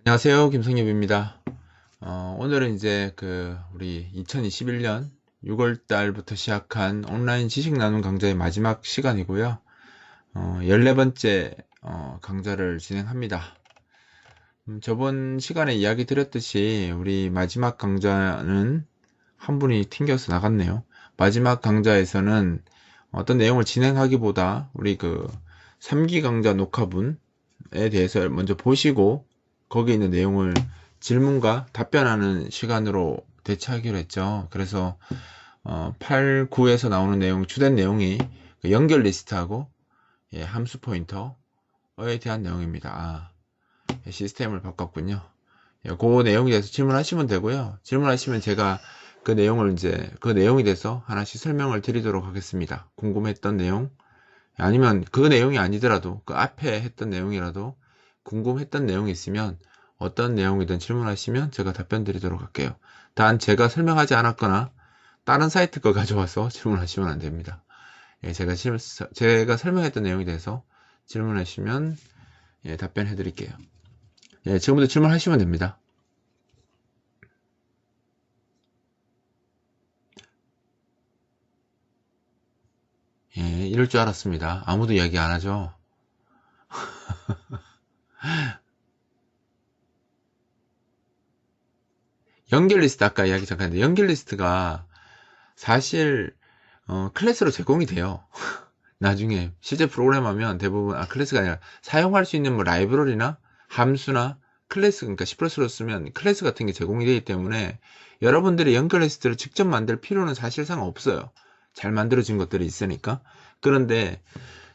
안녕하세요. 김성엽입니다. 오늘은 이제 우리 2021년 6월 달부터 시작한 온라인 지식 나눔 강좌의 마지막 시간이고요. 14번째 강좌를 진행합니다. 저번 시간에 이야기 드렸듯이 우리 마지막 강좌는 한 분이 튕겨서 나갔네요. 마지막 강좌에서는 어떤 내용을 진행하기보다 우리 3기 강좌 녹화분에 대해서 먼저 보시고 거기에 있는 내용을 질문과 답변하는 시간으로 대체하기로 했죠. 그래서 8, 9에서 나오는 내용, 주된 내용이 그 연결 리스트하고 함수 포인터에 대한 내용입니다. 시스템을 바꿨군요. 그 내용에 대해서 질문하시면 되고요. 질문하시면 제가 그 내용에 대해서 하나씩 설명을 드리도록 하겠습니다. 궁금했던 내용, 아니면 그 내용이 아니더라도 그 앞에 했던 내용이라도 궁금했던 내용이 있으면 어떤 내용이든 질문하시면 제가 답변 드리도록 할게요. 단 제가 설명하지 않았거나 다른 사이트 거 가져와서 질문하시면 안 됩니다. 제가 설명했던 내용에 대해서 질문하시면 답변해 드릴게요. 지금부터 질문하시면 됩니다. 이럴 줄 알았습니다. 아무도 이야기 안 하죠. 연결 리스트 아까 이야기 잠깐 했는데 연결 리스트가 사실 클래스로 제공이 돼요. 나중에 실제 프로그램 하면 대부분 클래스가 아니라 사용할 수 있는 뭐 라이브러리나 함수나 클래스, 그러니까 C++로 쓰면 클래스 같은 게 제공이 되기 때문에 여러분들이 연결 리스트를 직접 만들 필요는 사실상 없어요. 잘 만들어진 것들이 있으니까. 그런데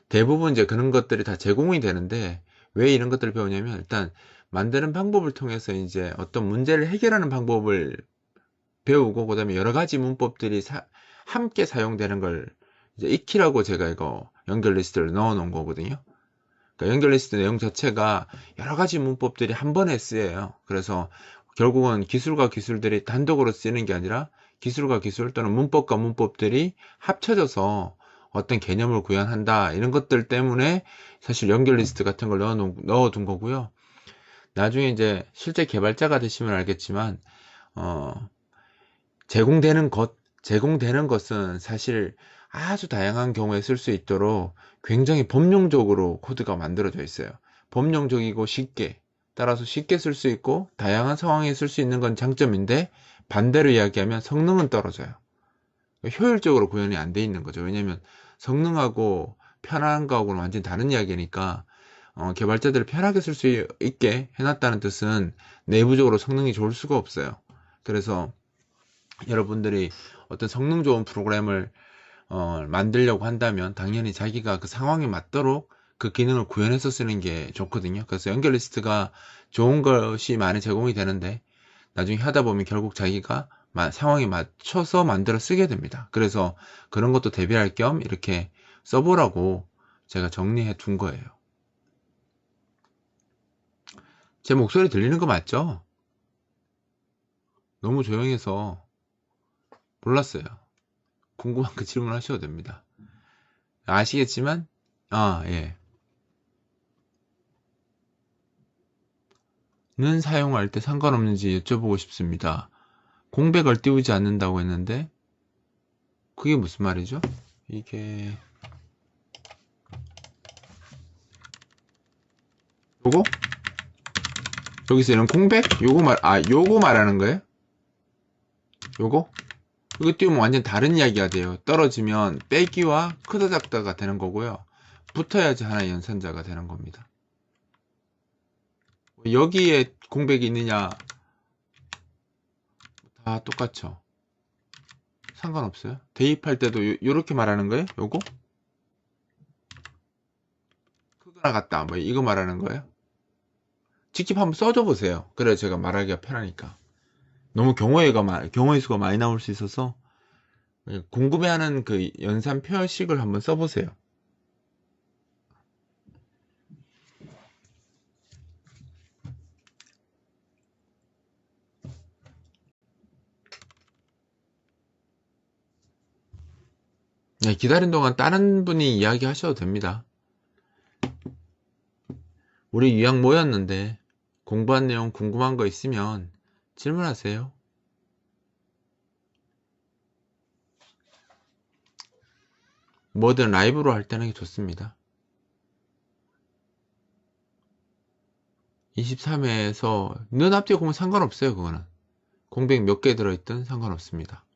대부분 이제 그런 것들이 다 제공이 되는데 왜 이런 것들을 배우냐면 일단 만드는 방법을 통해서 이제 어떤 문제를 해결하는 방법을 배우고 그다음에 여러 가지 문법들이 함께 사용되는 걸 이제 익히라고 제가 이거 연결 리스트를 넣어 놓은 거거든요. 그러니까 연결 리스트 내용 자체가 여러 가지 문법들이 한 번에 쓰여요. 그래서 결국은 기술과 기술들이 단독으로 쓰이는 게 아니라 기술과 기술 또는 문법과 문법들이 합쳐져서 어떤 개념을 구현한다, 이런 것들 때문에 사실 연결 리스트 같은 걸 넣어둔 거고요. 나중에 이제 실제 개발자가 되시면 알겠지만 어, 제공되는 것은 사실 아주 다양한 경우에 쓸 수 있도록 굉장히 범용적으로 코드가 만들어져 있어요. 범용적이고 쉽게, 따라서 쉽게 쓸 수 있고 다양한 상황에 쓸 수 있는 건 장점인데, 반대로 이야기하면 성능은 떨어져요. 효율적으로 구현이 안 돼 있는 거죠. 왜냐면 성능하고 편한 거하고는 완전히 다른 이야기니까 개발자들이 편하게 쓸 수 있게 해놨다는 뜻은 내부적으로 성능이 좋을 수가 없어요. 그래서 여러분들이 어떤 성능 좋은 프로그램을 만들려고 한다면 당연히 자기가 그 상황에 맞도록 그 기능을 구현해서 쓰는 게 좋거든요. 그래서 연결 리스트가 좋은 것이 많이 제공이 되는데 나중에 하다 보면 결국 자기가 상황에 맞춰서 만들어 쓰게 됩니다. 그래서 그런 것도 대비할 겸 이렇게 써보라고 제가 정리해 둔 거예요. 제 목소리 들리는 거 맞죠? 너무 조용해서 몰랐어요. 궁금한 그 질문 하셔도 됩니다. 아시겠지만, 예. 는 사용할 때 상관없는지 여쭤보고 싶습니다. 공백을 띄우지 않는다고 했는데, 그게 무슨 말이죠? 이게, 요거? 여기서 이런 공백? 요거 말하는 거예요? 요거? 이거 띄우면 완전 다른 이야기가 돼요. 떨어지면 빼기와 크다 작다가 되는 거고요. 붙어야지 하나의 연산자가 되는 겁니다. 여기에 공백이 있느냐, 다 똑같죠. 상관없어요. 대입할 때도 요렇게 말하는 거예요? 요거? 크거나 같다. 뭐 이거 말하는 거예요? 직접 한번 써줘 보세요. 그래 제가 말하기가 편하니까. 너무 경우의 수가 많이 나올 수 있어서 궁금해하는 그 연산 표식을 한번 써보세요. 기다린 동안 다른 분이 이야기 하셔도 됩니다. 우리 유학 모였는데 공부한 내용 궁금한 거 있으면 질문하세요. 뭐든 라이브로 할 때는 좋습니다. 23회에서 눈 앞뒤에 보면 상관없어요. 그거는 공백 몇 개 들어있든 상관없습니다.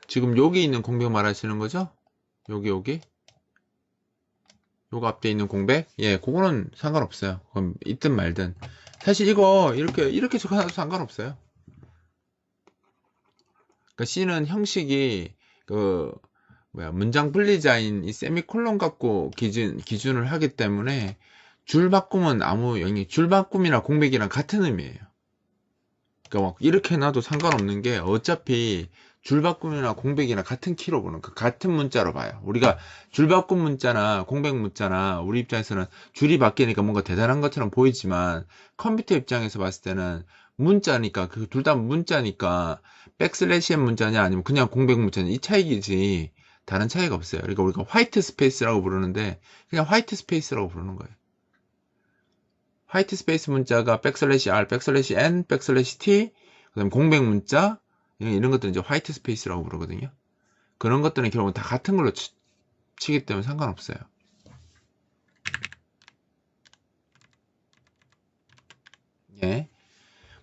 지금 여기 있는 공백 말하시는 거죠? 여기 요거 앞에 있는 공백? 예, 그거는 상관없어요. 그럼 있든 말든. 사실 이거 이렇게 적어놔도 상관없어요. 그러니까 C는 형식이 그 문장 분리자인 이 세미콜론 갖고 기준을 하기 때문에 줄 바꿈은 아무 영향, 줄 바꿈이나 공백이랑 같은 의미예요. 그러니까 막 이렇게 해놔도 상관없는 게 어차피 줄 바꿈이나 공백이나 같은 키로 보는 그 같은 문자로 봐요. 우리가 줄 바꿈 문자나 공백 문자나 우리 입장에서는 줄이 바뀌니까 뭔가 대단한 것처럼 보이지만 컴퓨터 입장에서 봤을 때는 문자니까 그 둘 다 문자니까 백슬래시의 문자냐 아니면 그냥 공백 문자냐 이 차이지 다른 차이가 없어요. 그러니까 우리가 화이트 스페이스라고 부르는데 그냥 화이트 스페이스라고 부르는 거예요. 화이트 스페이스 문자가 백슬래시 r, 백슬래시 n, 백슬래시 t, 그다음 공백 문자 이런 것들은 이제 화이트 스페이스라고 부르거든요. 그런 것들은 결국은 다 같은 걸로 치기 때문에 상관없어요. 예.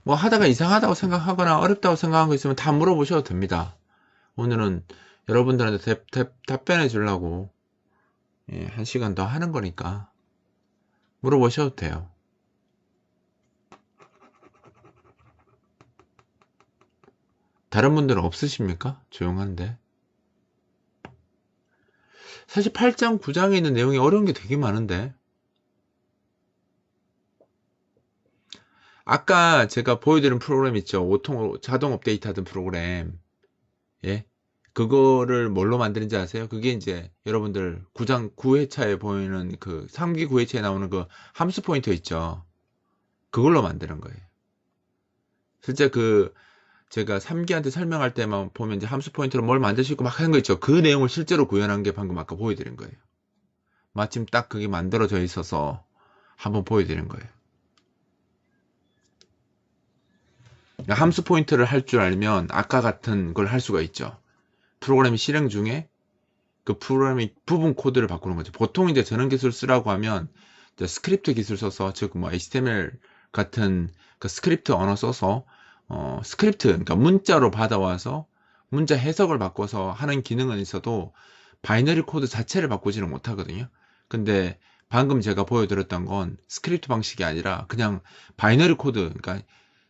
뭐 하다가 이상하다고 생각하거나 어렵다고 생각한 거 있으면 다 물어보셔도 됩니다. 오늘은 여러분들한테 답변해 주려고 예, 1시간 더 하는 거니까 물어보셔도 돼요. 다른 분들은 없으십니까? 조용한데. 사실 8장, 9장에 있는 내용이 어려운 게 되게 많은데. 아까 제가 보여드린 프로그램 있죠. 자동 업데이트 하던 프로그램. 예. 그거를 뭘로 만드는지 아세요? 그게 이제 여러분들 9장 9회차에 보이는 그 3기 9회차에 나오는 그 함수 포인터 있죠. 그걸로 만드는 거예요. 실제 제가 3기한테 설명할 때만 보면 이제 함수 포인트로 뭘 만들 수 있고 막 하는 거 있죠. 그 내용을 실제로 구현한 게 방금 아까 보여드린 거예요. 마침 딱 그게 만들어져 있어서 한번 보여드린 거예요. 함수 포인트를 할 줄 알면 아까 같은 걸 할 수가 있죠. 프로그램이 실행 중에 그 프로그램의 부분 코드를 바꾸는 거죠. 보통 이제 저런 기술 쓰라고 하면 스크립트 기술 써서 즉 뭐 HTML 같은 그 스크립트 언어 써서 스크립트 그러니까 문자로 받아와서 문자 해석을 바꿔서 하는 기능은 있어도 바이너리 코드 자체를 바꾸지는 못하거든요. 근데 방금 제가 보여드렸던 건 스크립트 방식이 아니라 그냥 바이너리 코드 그러니까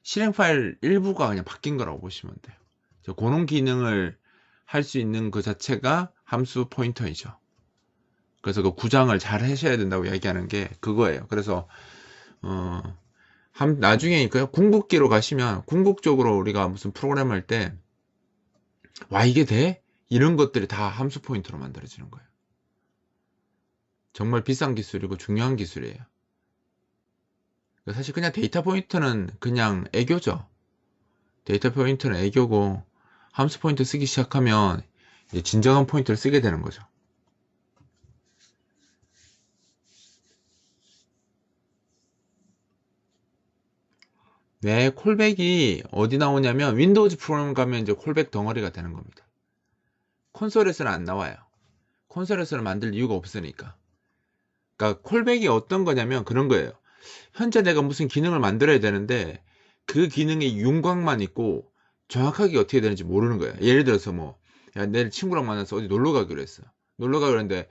실행 파일 일부가 그냥 바뀐 거라고 보시면 돼요. 그런 기능을 할 수 있는 그 자체가 함수 포인터이죠. 그래서 그 구장을 잘 하셔야 된다고 얘기하는 게 그거예요. 그래서 나중에 궁극기로 가시면 궁극적으로 우리가 무슨 프로그램 할 때 와 이게 돼? 이런 것들이 다 함수 포인터로 만들어지는 거예요. 정말 비싼 기술이고 중요한 기술이에요. 사실 그냥 데이터 포인터는 그냥 애교죠. 데이터 포인터는 애교고 함수 포인터 쓰기 시작하면 이제 진정한 포인터를 쓰게 되는 거죠. 네, 콜백이 어디 나오냐면 윈도우즈 프로그램 가면 이제 콜백 덩어리가 되는 겁니다. 콘솔에서는 안 나와요. 콘솔에서는 만들 이유가 없으니까. 그러니까 콜백이 어떤 거냐면 그런 거예요. 현재 내가 무슨 기능을 만들어야 되는데 그 기능의 윤곽만 있고 정확하게 어떻게 되는지 모르는 거예요. 예를 들어서 내일 친구랑 만나서 어디 놀러 가기로 했어. 놀러 가기로 했는데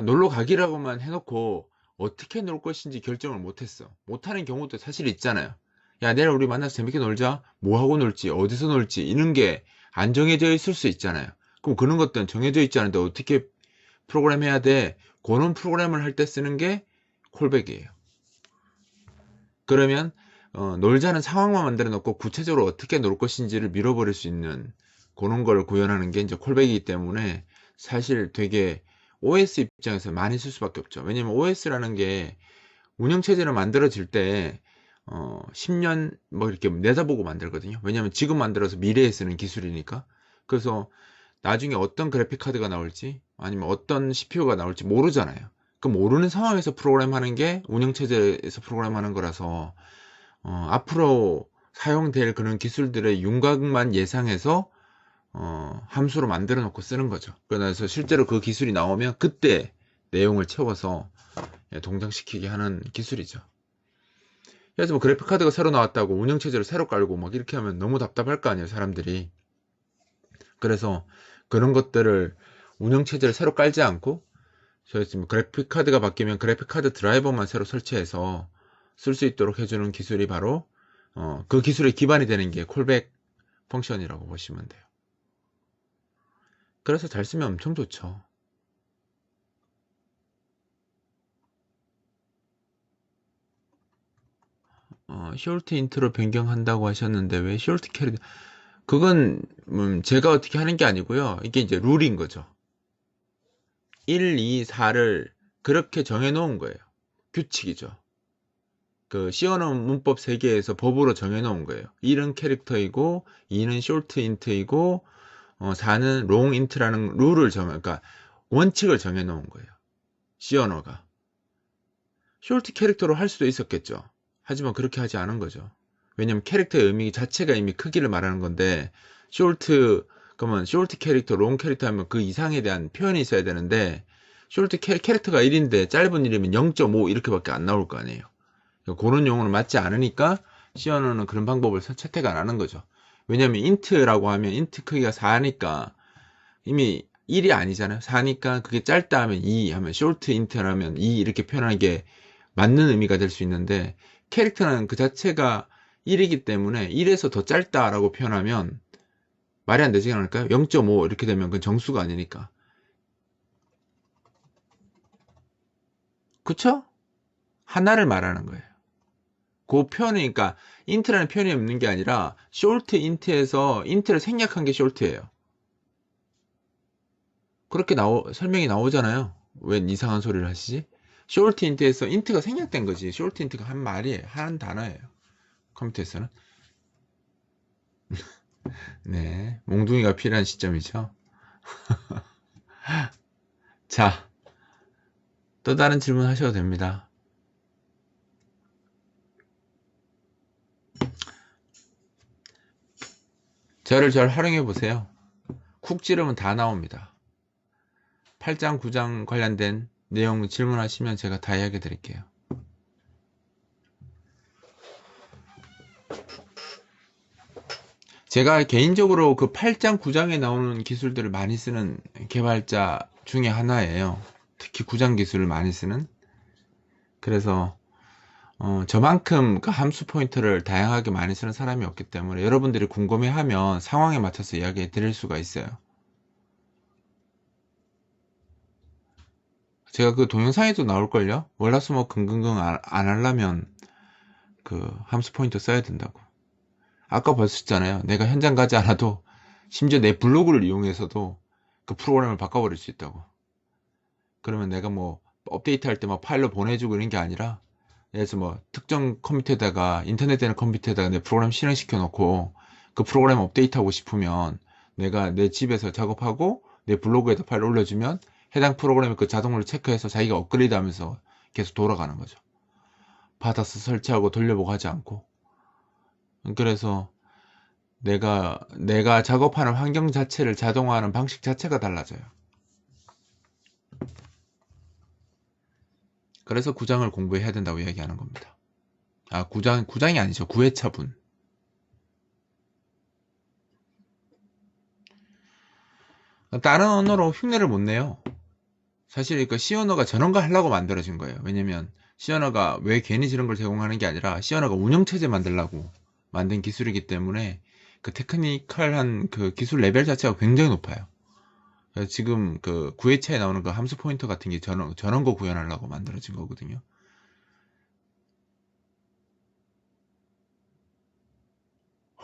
놀러 가기라고만 해놓고 어떻게 놀 것인지 결정을 못했어. 못하는 경우도 사실 있잖아요. 야, 내일 우리 만나서 재밌게 놀자. 뭐 하고 놀지, 어디서 놀지 이런 게 안 정해져 있을 수 있잖아요. 그럼 그런 것들은 정해져 있지 않은데 어떻게 프로그램 해야 돼? 그런 프로그램을 할 때 쓰는 게 콜백이에요. 그러면 놀자는 상황만 만들어 놓고 구체적으로 어떻게 놀 것인지를 밀어버릴 수 있는 그런 걸 구현하는 게 이제 콜백이기 때문에 사실 되게 OS 입장에서 많이 쓸 수밖에 없죠. 왜냐면 OS라는 게 운영체제를 만들어질 때 10년 뭐 이렇게 내다보고 만들거든요. 왜냐면 지금 만들어서 미래에 쓰는 기술이니까. 그래서 나중에 어떤 그래픽 카드가 나올지 아니면 어떤 CPU가 나올지 모르잖아요. 그 모르는 상황에서 프로그램하는 게 운영체제에서 프로그램하는 거라서 앞으로 사용될 그런 기술들의 윤곽만 예상해서 함수로 만들어 놓고 쓰는 거죠. 그래서 실제로 그 기술이 나오면 그때 내용을 채워서 동작시키게 하는 기술이죠. 그래서 뭐 그래픽카드가 새로 나왔다고 운영체제를 새로 깔고 막 이렇게 하면 너무 답답할 거 아니에요, 사람들이. 그래서 그런 것들을 운영체제를 새로 깔지 않고 저희 지금 그래픽카드가 바뀌면 그래픽카드 드라이버만 새로 설치해서 쓸 수 있도록 해주는 기술이 바로 그 기술의 기반이 되는 게 콜백 펑션이라고 보시면 돼요. 그래서 잘 쓰면 엄청 좋죠. 숄트 인트로 변경한다고 하셨는데 왜 숄트 캐리 그건 제가 어떻게 하는 게 아니고요. 이게 이제 룰인 거죠. 1, 2, 4를 그렇게 정해 놓은 거예요. 규칙이죠. 그 씌워놓은 문법 3개에서 법으로 정해 놓은 거예요. 1은 캐릭터이고 2는 숄트 인트이고 4는 롱 인트라는 룰을 그러니까 원칙을 정해 놓은 거예요. 씌워너가 숄트 캐릭터로 할 수도 있었겠죠. 하지만 그렇게 하지 않은 거죠. 왜냐면 캐릭터의 의미 자체가 이미 크기를 말하는 건데 숄트 그러면 숄트 캐릭터, 롱 캐릭터 하면 그 이상에 대한 표현이 있어야 되는데 숄트 캐릭터가 1인데 짧은 1이면 0.5 이렇게밖에 안 나올 거 아니에요. 그런 용어는 맞지 않으니까 시어너는 그런 방법을 채택 안 하는 거죠. 왜냐면 인트라고 하면 인트 크기가 4니까 이미 1이 아니잖아요. 4니까 그게 짧다 하면 2 하면 숄트 인트라면 2 이렇게 표현하는 게 맞는 의미가 될 수 있는데 캐릭터는 그 자체가 1이기 때문에 1에서 더 짧다라고 표현하면 말이 안 되지 않을까요? 0.5 이렇게 되면 그건 정수가 아니니까. 그쵸? 하나를 말하는 거예요. 그 표현이 그러니까 인트라는 표현이 없는 게 아니라 숄트 인트에서 인트를 생략한 게 숄트예요. 그렇게 설명이 나오잖아요. 왜 이상한 소리를 하시지? 숄트 인트에서 인트가 생략된 거지. 숄트 인트가 한 말이에요. 한 단어예요. 컴퓨터에서는. 네. 몽둥이가 필요한 시점이죠. 자, 또 다른 질문 하셔도 됩니다. 저를 잘 활용해 보세요. 쿡 찌르면 다 나옵니다. 8장, 9장 관련된 내용 질문하시면 제가 다 이야기 드릴게요. 제가 개인적으로 그 8장, 9장에 나오는 기술들을 많이 쓰는 개발자 중에 하나예요. 특히 9장 기술을 많이 쓰는. 그래서 저만큼 그 함수 포인터를 다양하게 많이 쓰는 사람이 없기 때문에 여러분들이 궁금해하면 상황에 맞춰서 이야기해 드릴 수가 있어요. 제가 그 동영상에도 나올걸요? 월화수목 금금금 안 하려면 그 함수 포인터 써야 된다고. 아까 보셨잖아요. 내가 현장 가지 않아도 심지어 내 블로그를 이용해서도 그 프로그램을 바꿔버릴 수 있다고. 그러면 내가 뭐 업데이트 할 때 막 파일로 보내주고 이런 게 아니라 예를 들어서 뭐 특정 컴퓨터에다가 인터넷 되는 컴퓨터에다가 내 프로그램 실행시켜 놓고 그 프로그램 업데이트 하고 싶으면 내가 내 집에서 작업하고 내 블로그에다 파일 올려주면 해당 프로그램을 그 자동으로 체크해서 자기가 업그레이드 하면서 계속 돌아가는 거죠. 받아서 설치하고 돌려보고 하지 않고. 그래서 내가 작업하는 환경 자체를 자동화하는 방식 자체가 달라져요. 그래서 구장을 공부해야 된다고 이야기하는 겁니다. 아, 구장이 아니죠. 9회차분. 다른 언어로 흉내를 못 내요. 사실 그 C 언어가 저런 거 하려고 만들어진 거예요. 왜냐면 C 언어가 왜 괜히 저런 걸 제공하는 게 아니라 C 언어가 운영체제 만들려고 만든 기술이기 때문에 그 테크니컬한 그 기술 레벨 자체가 굉장히 높아요. 그래서 지금 그 9회차에 나오는 그 함수 포인터 같은 게 저런 거 구현하려고 만들어진 거거든요.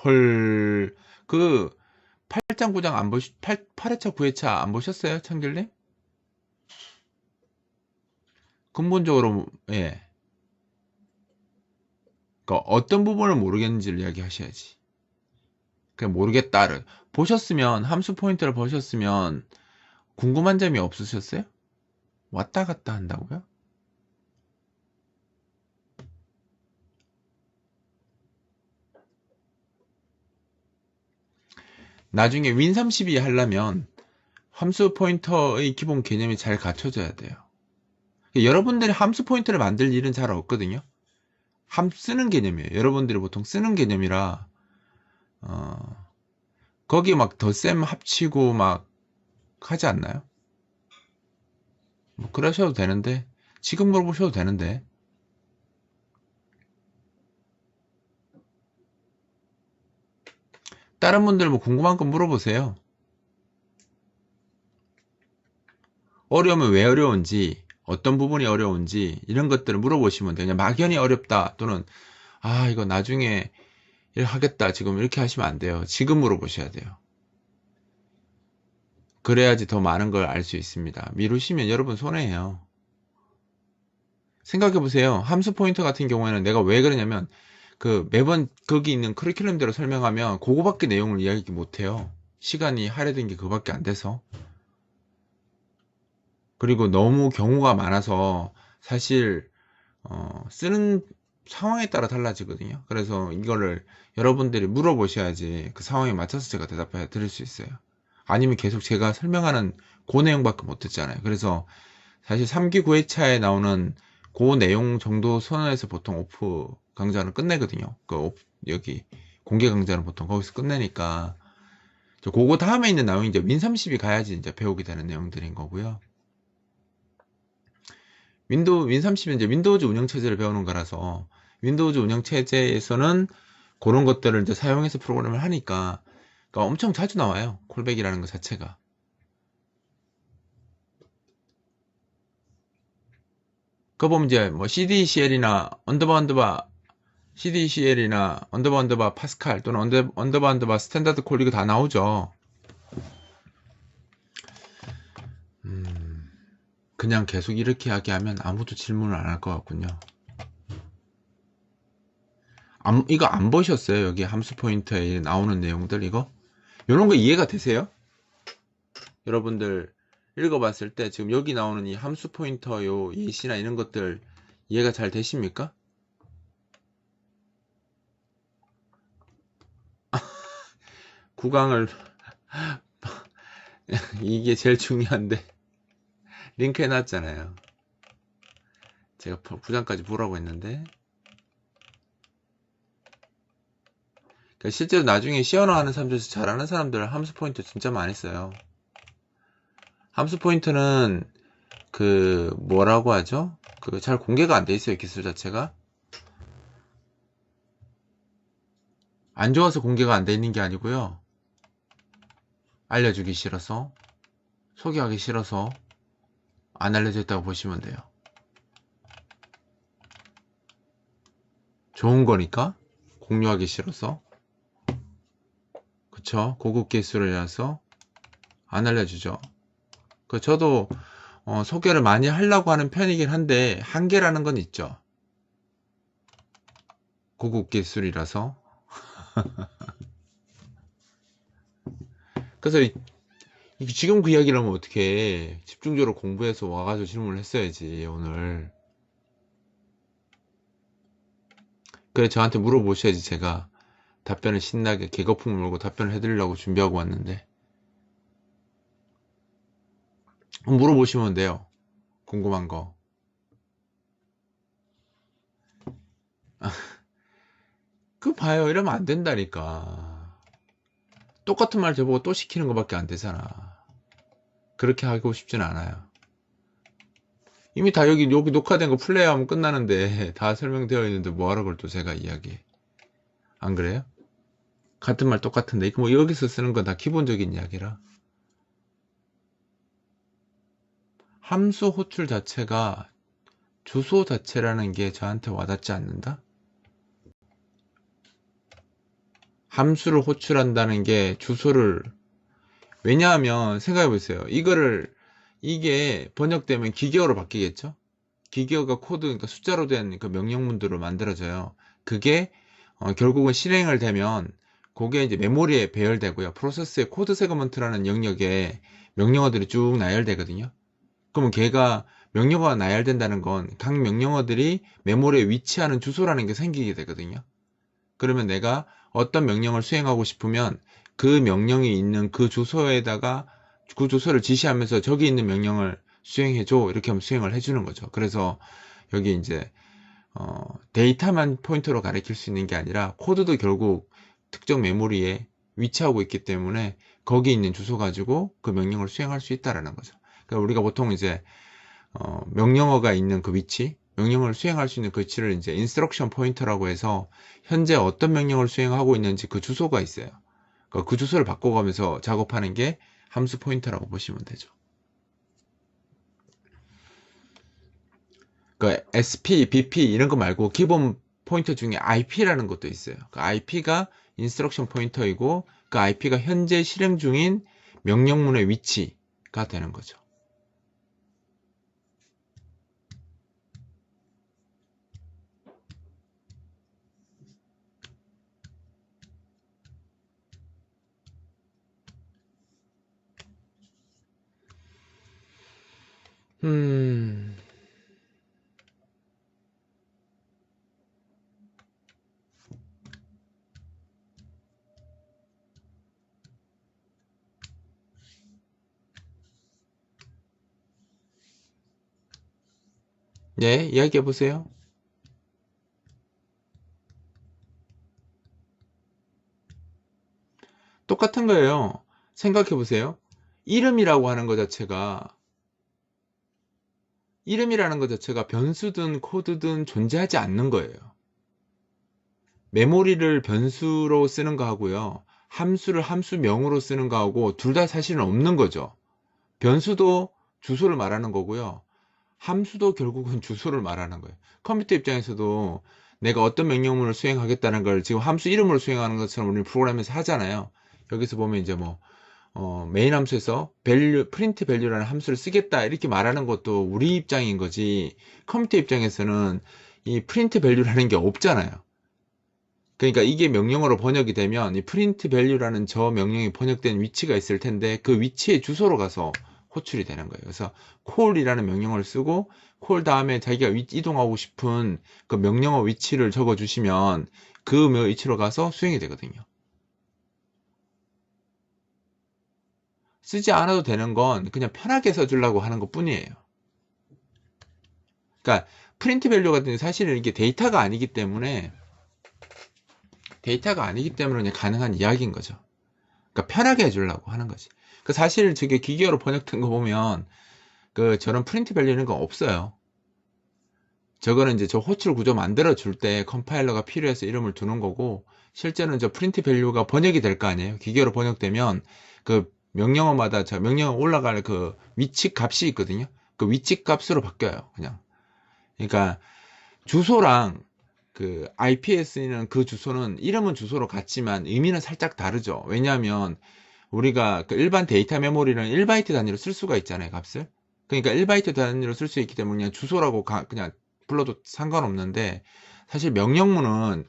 헐, 그 8장 9장 안 8회차 9회차 안 보셨어요? 청길님? 근본적으로, 예. 그 어떤 부분을 모르겠는지를 이야기하셔야지. 그냥 모르겠다를. 보셨으면, 함수 포인트를 보셨으면, 궁금한 점이 없으셨어요? 왔다 갔다 한다고요? 나중에 윈32 하려면 함수 포인터의 기본 개념이 잘 갖춰져야 돼요. 여러분들이 함수 포인터를 만들 일은 잘 없거든요. 쓰는 개념이에요. 여러분들이 보통 쓰는 개념이라 거기에 막 덧셈 합치고 막 하지 않나요? 뭐 그러셔도 되는데 지금 물어보셔도 되는데 다른 분들 뭐 궁금한 거 물어보세요. 어려우면 왜 어려운지, 어떤 부분이 어려운지 이런 것들을 물어보시면 돼요. 그냥 막연히 어렵다 또는 아 이거 나중에 일 하겠다 지금 이렇게 하시면 안 돼요. 지금 물어보셔야 돼요. 그래야지 더 많은 걸 알 수 있습니다. 미루시면 여러분 손해예요. 생각해보세요. 함수 포인터 같은 경우에는 내가 왜 그러냐면 매번 거기 있는 커리큘럼대로 설명하면 그거밖에 내용을 이야기 못해요. 시간이 할애된 게 그거밖에 안 돼서. 그리고 너무 경우가 많아서 사실 쓰는 상황에 따라 달라지거든요. 그래서 이거를 여러분들이 물어보셔야지 그 상황에 맞춰서 제가 대답해 드릴 수 있어요. 아니면 계속 제가 설명하는 그 내용밖에 못 듣잖아요. 그래서 사실 3기 9회차에 나오는 그 내용 정도 선언해서 보통 오프 강좌는 끝내거든요. 여기 공개 강좌는 보통 거기서 끝내니까 그거 다음에 있는 내용이 이제 윈30이 가야지 이제 배우게 되는 내용들인 거고요. 윈30은 이제 윈도우즈 운영체제를 배우는 거라서 윈도우즈 운영체제에서는 그런 것들을 이제 사용해서 프로그램을 하니까 그러니까 엄청 자주 나와요. 콜백이라는 것 자체가. 그거 보면 이제 뭐 CDCL이나 CDCL이나 언더바 파스칼 또는 언더바 스탠다드 콜 이거 다 나오죠. 그냥 계속 이렇게 이야기하면 아무도 질문을 안 할 것 같군요. 이거 안 보셨어요? 여기 함수 포인터에 나오는 내용들 이거? 이런 거 이해가 되세요? 여러분들 읽어봤을 때 지금 여기 나오는 이 함수 포인터 요 예시나 이런 것들 이해가 잘 되십니까? 구강을 이게 제일 중요한데 링크 해놨잖아요. 제가 부장까지 보라고 했는데 그러니까 실제로 나중에 시연어 하는 사람들 중에서 잘하는 사람들 함수 포인터 진짜 많이 써요. 함수 포인터는 뭐라고 하죠? 잘 공개가 안 돼 있어요. 기술 자체가 안 좋아서 공개가 안 돼 있는 게 아니고요. 알려주기 싫어서 소개하기 싫어서 안 알려져 있다고 보시면 돼요. 좋은 거니까 공유하기 싫어서 그쵸? 고급 기술이라서 안 알려주죠. 저도 소개를 많이 하려고 하는 편이긴 한데 한계라는 건 있죠. 고급 기술이라서 그래서 지금 그 이야기를 하면 어떻게 집중적으로 공부해서 와가지고 질문을 했어야지 오늘. 그래 저한테 물어보셔야지 제가 답변을 신나게 개거품을 물고 답변을 해드리려고 준비하고 왔는데 물어보시면 돼요. 궁금한 거. 봐요. 이러면 안 된다니까. 똑같은 말 저보고 또 시키는 것밖에 안 되잖아. 그렇게 하고 싶진 않아요. 이미 다 여기 녹화된 거 플레이하면 끝나는데 다 설명되어 있는데 뭐하러 그걸 또 제가 이야기해. 안 그래요? 같은 말 똑같은데 뭐 여기서 쓰는 건 다 기본적인 이야기라. 함수 호출 자체가 주소 자체라는 게 저한테 와닿지 않는다? 함수를 호출한다는 게 주소를 왜냐하면 생각해보세요. 이게 번역되면 기계어로 바뀌겠죠? 기계어가 코드, 그러니까 숫자로 된 그 명령문들을 만들어져요. 그게 결국은 실행을 되면 그게 이제 메모리에 배열되고요. 프로세스의 코드 세그먼트라는 영역에 명령어들이 쭉 나열되거든요. 그러면 걔가 명령어가 나열된다는 건 각 명령어들이 메모리에 위치하는 주소라는 게 생기게 되거든요. 그러면 내가 어떤 명령을 수행하고 싶으면 그 명령이 있는 그 주소에다가 그 주소를 지시하면서 저기 있는 명령을 수행해줘, 이렇게 하면 수행을 해주는 거죠. 그래서 여기 이제 데이터만 포인터로 가리킬 수 있는 게 아니라 코드도 결국 특정 메모리에 위치하고 있기 때문에 거기 있는 주소 가지고 그 명령을 수행할 수 있다라는 거죠. 그러니까 우리가 보통 이제 명령어가 있는 그 위치, 명령을 수행할 수 있는 그 위치를 이제 인스트럭션 포인터라고 해서 현재 어떤 명령을 수행하고 있는지 그 주소가 있어요. 그러니까 그 주소를 바꿔가면서 작업하는 게 함수 포인터라고 보시면 되죠. 그 SP, BP 이런 거 말고 기본 포인터 중에 IP라는 것도 있어요. 그 IP가 인스트럭션 포인터이고 그 IP가 현재 실행 중인 명령문의 위치가 되는 거죠. 음, 네, 이야기해 보세요. 똑같은 거예요. 생각해 보세요. 이름이라고 하는 것 자체가 이름이라는 것 자체가 변수든 코드든 존재하지 않는 거예요. 메모리를 변수로 쓰는 거 하고요. 함수를 함수명으로 쓰는 거하고 둘 다 사실은 없는 거죠. 변수도 주소를 말하는 거고요. 함수도 결국은 주소를 말하는 거예요. 컴퓨터 입장에서도 내가 어떤 명령문을 수행하겠다는 걸 지금 함수 이름으로 수행하는 것처럼 우리 프로그램에서 하잖아요. 여기서 보면 이제 뭐 메인 함수에서 value, print value라는 함수를 쓰겠다 이렇게 말하는 것도 우리 입장인 거지, 컴퓨터 입장에서는 이 print value라는 게 없잖아요. 그러니까 이게 명령어로 번역이 되면 이 print value라는 저 명령이 번역된 위치가 있을 텐데 그 위치의 주소로 가서 호출이 되는 거예요. 그래서 call이라는 명령어를 쓰고 call 다음에 자기가 이동하고 싶은 그 명령어 위치를 적어 주시면 그 위치로 가서 수행이 되거든요. 쓰지 않아도 되는 건 그냥 편하게 써주려고 하는 것 뿐이에요. 그러니까 프린트 밸류 같은 게 사실은 이게 데이터가 아니기 때문에 그냥 가능한 이야기인 거죠. 그러니까 편하게 해주려고 하는 거지. 그 사실 저게 기계어로 번역된 거 보면 그 저런 프린트 밸류는 거 없어요. 저거는 이제 저 호출 구조 만들어 줄 때 컴파일러가 필요해서 이름을 두는 거고, 실제는 저 프린트 밸류가 번역이 될 거 아니에요. 기계어로 번역되면 그 명령어마다 저 명령어 올라갈 그 위치 값이 있거든요. 그 위치 값으로 바뀌어요. 그냥. 그러니까 주소랑 그 IP에 쓰이는 그 주소는 이름은 주소로 같지만 의미는 살짝 다르죠. 왜냐하면 우리가 그 일반 데이터 메모리는 1바이트 단위로 쓸 수가 있잖아요, 값을. 그러니까 1바이트 단위로 쓸 수 있기 때문에 그냥 주소라고 그냥 불러도 상관없는데, 사실 명령문이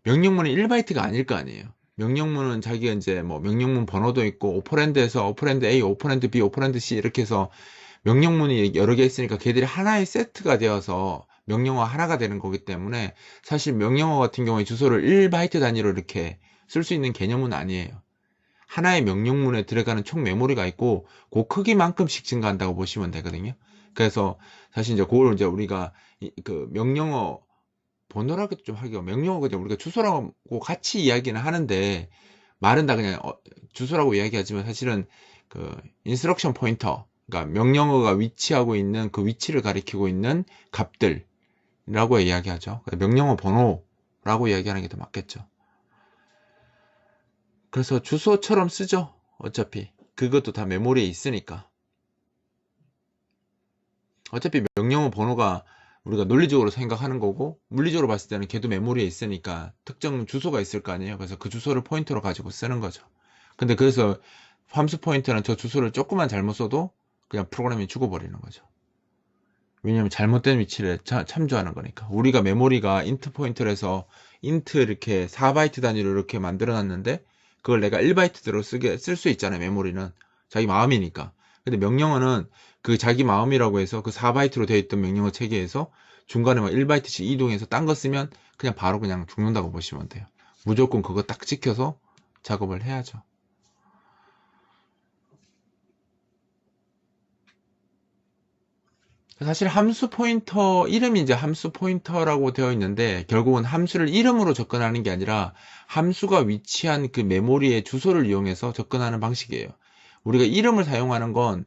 1바이트가 아닐 거 아니에요. 명령문은 자기가 이제 뭐 명령문 번호도 있고 오퍼랜드에서 오퍼랜드 A, 오퍼랜드 B, 오퍼랜드 C 이렇게 해서 명령문이 여러 개 있으니까 걔들이 하나의 세트가 되어서 명령어 하나가 되는 거기 때문에 사실 명령어 같은 경우에 주소를 1바이트 단위로 이렇게 쓸 수 있는 개념은 아니에요. 하나의 명령문에 들어가는 총 메모리가 있고 그 크기만큼씩 증가한다고 보시면 되거든요. 그래서 사실 이제 그걸 이제 우리가 그 명령어 번호라고 좀 하기가, 명령어 그냥 우리가 주소라고 같이 이야기는 하는데 말은 다 그냥 주소라고 이야기하지만 사실은 그 인스트럭션 포인터, 그러니까 명령어가 위치하고 있는 그 위치를 가리키고 있는 값들이라고 이야기하죠. 명령어 번호라고 이야기하는 게 더 맞겠죠. 그래서 주소처럼 쓰죠. 어차피 그것도 다 메모리에 있으니까. 어차피 명령어 번호가 우리가 논리적으로 생각하는 거고 물리적으로 봤을 때는 걔도 메모리에 있으니까 특정 주소가 있을 거 아니에요. 그래서 그 주소를 포인터로 가지고 쓰는 거죠. 근데 그래서 함수 포인터는 저 주소를 조금만 잘못 써도 그냥 프로그램이 죽어버리는 거죠. 왜냐면 잘못된 위치를 참조하는 거니까. 우리가 메모리가 인트 포인터를 해서 인트 이렇게 4바이트 단위로 이렇게 만들어 놨는데 그걸 내가 1바이트대로 쓸 수 있잖아요. 메모리는 자기 마음이니까. 근데 명령어는 그 자기 마음이라고 해서 그 4바이트로 되어 있던 명령어 체계에서 중간에 막 1바이트씩 이동해서 딴 거 쓰면 그냥 바로 그냥 죽는다고 보시면 돼요. 무조건 그거 딱 지켜서 작업을 해야죠. 사실 함수 포인터 이름이 이제 함수 포인터라고 되어 있는데 결국은 함수를 이름으로 접근하는 게 아니라 함수가 위치한 그 메모리의 주소를 이용해서 접근하는 방식이에요. 우리가 이름을 사용하는 건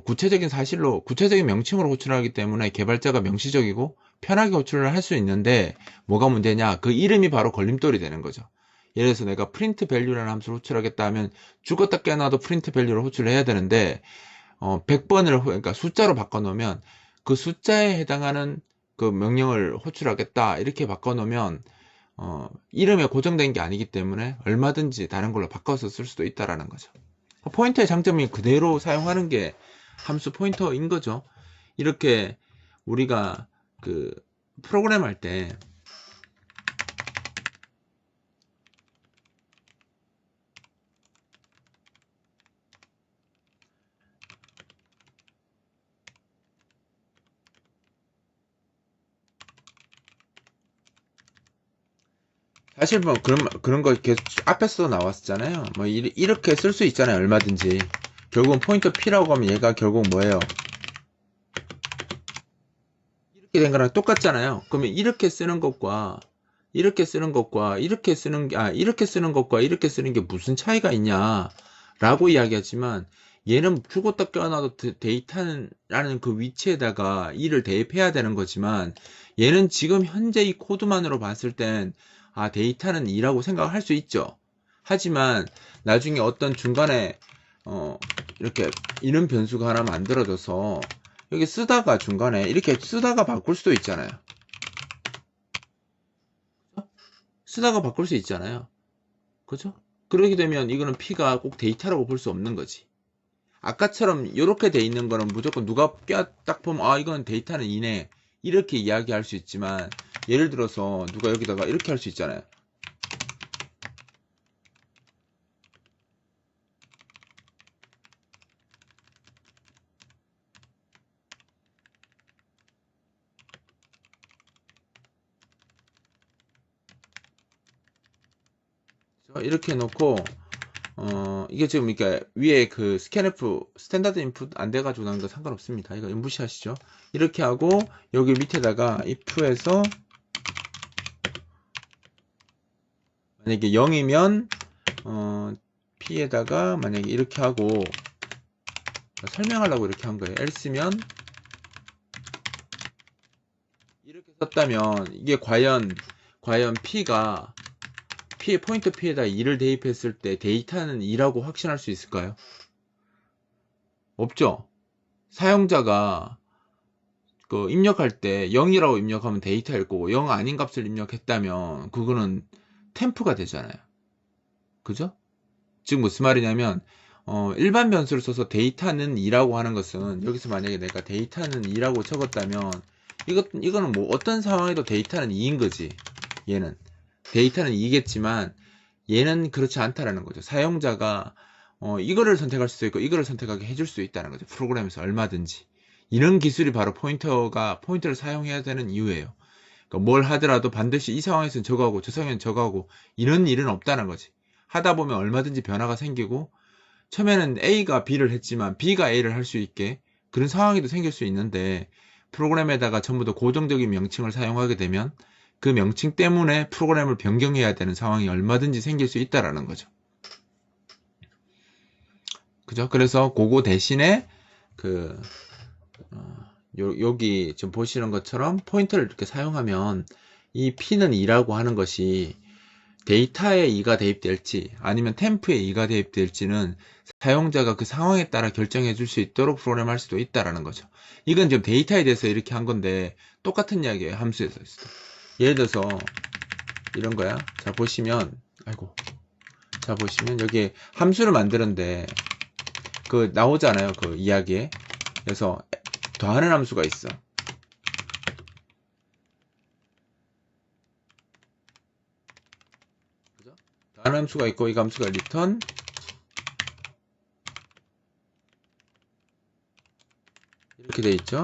구체적인 사실로 구체적인 명칭으로 호출하기 때문에 개발자가 명시적이고 편하게 호출을 할 수 있는데 뭐가 문제냐, 그 이름이 바로 걸림돌이 되는 거죠. 예를 들어서 내가 프린트 밸류라는 함수를 호출하겠다 하면 죽었다 깨어나도 프린트 밸류를 호출을 해야 되는데 100번을 그러니까 숫자로 바꿔놓으면 그 숫자에 해당하는 그 명령을 호출하겠다 이렇게 바꿔놓으면 이름에 고정된 게 아니기 때문에 얼마든지 다른 걸로 바꿔서 쓸 수도 있다라는 거죠. 포인터의 장점이 그대로 사용하는 게 함수 포인터인 거죠. 이렇게 우리가 그 프로그램 할 때 사실 뭐 그런 거 계속 앞에서도 나왔었잖아요. 뭐 이렇게 쓸 수 있잖아요. 얼마든지. 결국은 포인터 P라고 하면 얘가 결국 뭐예요? 이렇게 된 거랑 똑같잖아요. 그러면 이렇게 쓰는 것과 이렇게 쓰는 것과 이렇게 쓰는 것과 이렇게 쓰는 게 무슨 차이가 있냐라고 이야기하지만 얘는 죽었다 깨어나도 데이터라는 그 위치에다가 이를 대입해야 되는 거지만 얘는 지금 현재 이 코드만으로 봤을 땐 데이터는 2라고 생각할 수 있죠. 하지만 나중에 어떤 중간에 이렇게 이런 변수가 하나 만들어져서 여기 쓰다가 중간에 이렇게 쓰다가 바꿀 수도 있잖아요. 쓰다가 바꿀 수 있잖아요. 그죠? 그렇게 되면 이거는 P가 꼭 데이터라고 볼 수 없는 거지. 아까처럼 이렇게 돼 있는 거는 무조건 누가 딱 보면 이건 데이터는 2네 이렇게 이야기할 수 있지만 예를 들어서 누가 여기다가 이렇게 할 수 있잖아요. 이렇게 해놓고 이게 지금 이렇게 위에 그 스캔F 스탠다드 인풋 안 돼가지고 나는 거 상관없습니다. 이거 무시하시죠. 이렇게 하고 여기 밑에다가 if에서 만약에 0이면 P에다가 만약에 이렇게 하고 설명하려고 이렇게 한 거예요. else면 이렇게 썼다면 이게 과연 P의 포인터 P에다 2를 대입했을 때 데이터는 2라고 확신할 수 있을까요? 없죠. 사용자가 그 입력할 때 0이라고 입력하면 데이터일 거고 0 아닌 값을 입력했다면 그거는 템프가 되잖아요. 그죠? 지금 무슨 말이냐면 일반 변수를 써서 데이터는 2라고 하는 것은 여기서 만약에 내가 데이터는 2라고 적었다면 이거는 뭐 어떤 상황에도 데이터는 2인 거지. 얘는 데이터는 2겠지만 얘는 그렇지 않다라는 거죠. 사용자가 이거를 선택할 수도 있고 이거를 선택하게 해줄 수 있다는 거죠. 프로그램에서 얼마든지. 이런 기술이 바로 포인터를 사용해야 되는 이유예요. 그러니까 뭘 하더라도 반드시 이 상황에서는 저거 하고 저 상황에는 저거 하고 이런 일은 없다는 거지. 하다 보면 얼마든지 변화가 생기고 처음에는 A가 B를 했지만 B가 A를 할 수 있게 그런 상황이 생길 수 있는데 프로그램에다가 전부 다 고정적인 명칭을 사용하게 되면 그 명칭 때문에 프로그램을 변경해야 되는 상황이 얼마든지 생길 수 있다라는 거죠. 그죠? 그래서 그거 대신에 그 여기 지금 보시는 것처럼 포인터를 이렇게 사용하면 이 P는 2라고 하는 것이 데이터에 2가 대입될지 아니면 템프에 2가 대입될지는 사용자가 그 상황에 따라 결정해 줄 수 있도록 프로그램 할 수도 있다라는 거죠. 이건 지금 데이터에 대해서 이렇게 한 건데 똑같은 이야기예요. 함수에서. 예를 들어서 이런 거야. 자 보시면 자 보시면 여기 함수를 만드는데 그 나오잖아요. 그 이야기에. 그래서 더하는 함수가 있어. 그죠? 더하는 함수가 있고 이 함수가 return 이렇게 돼 있죠.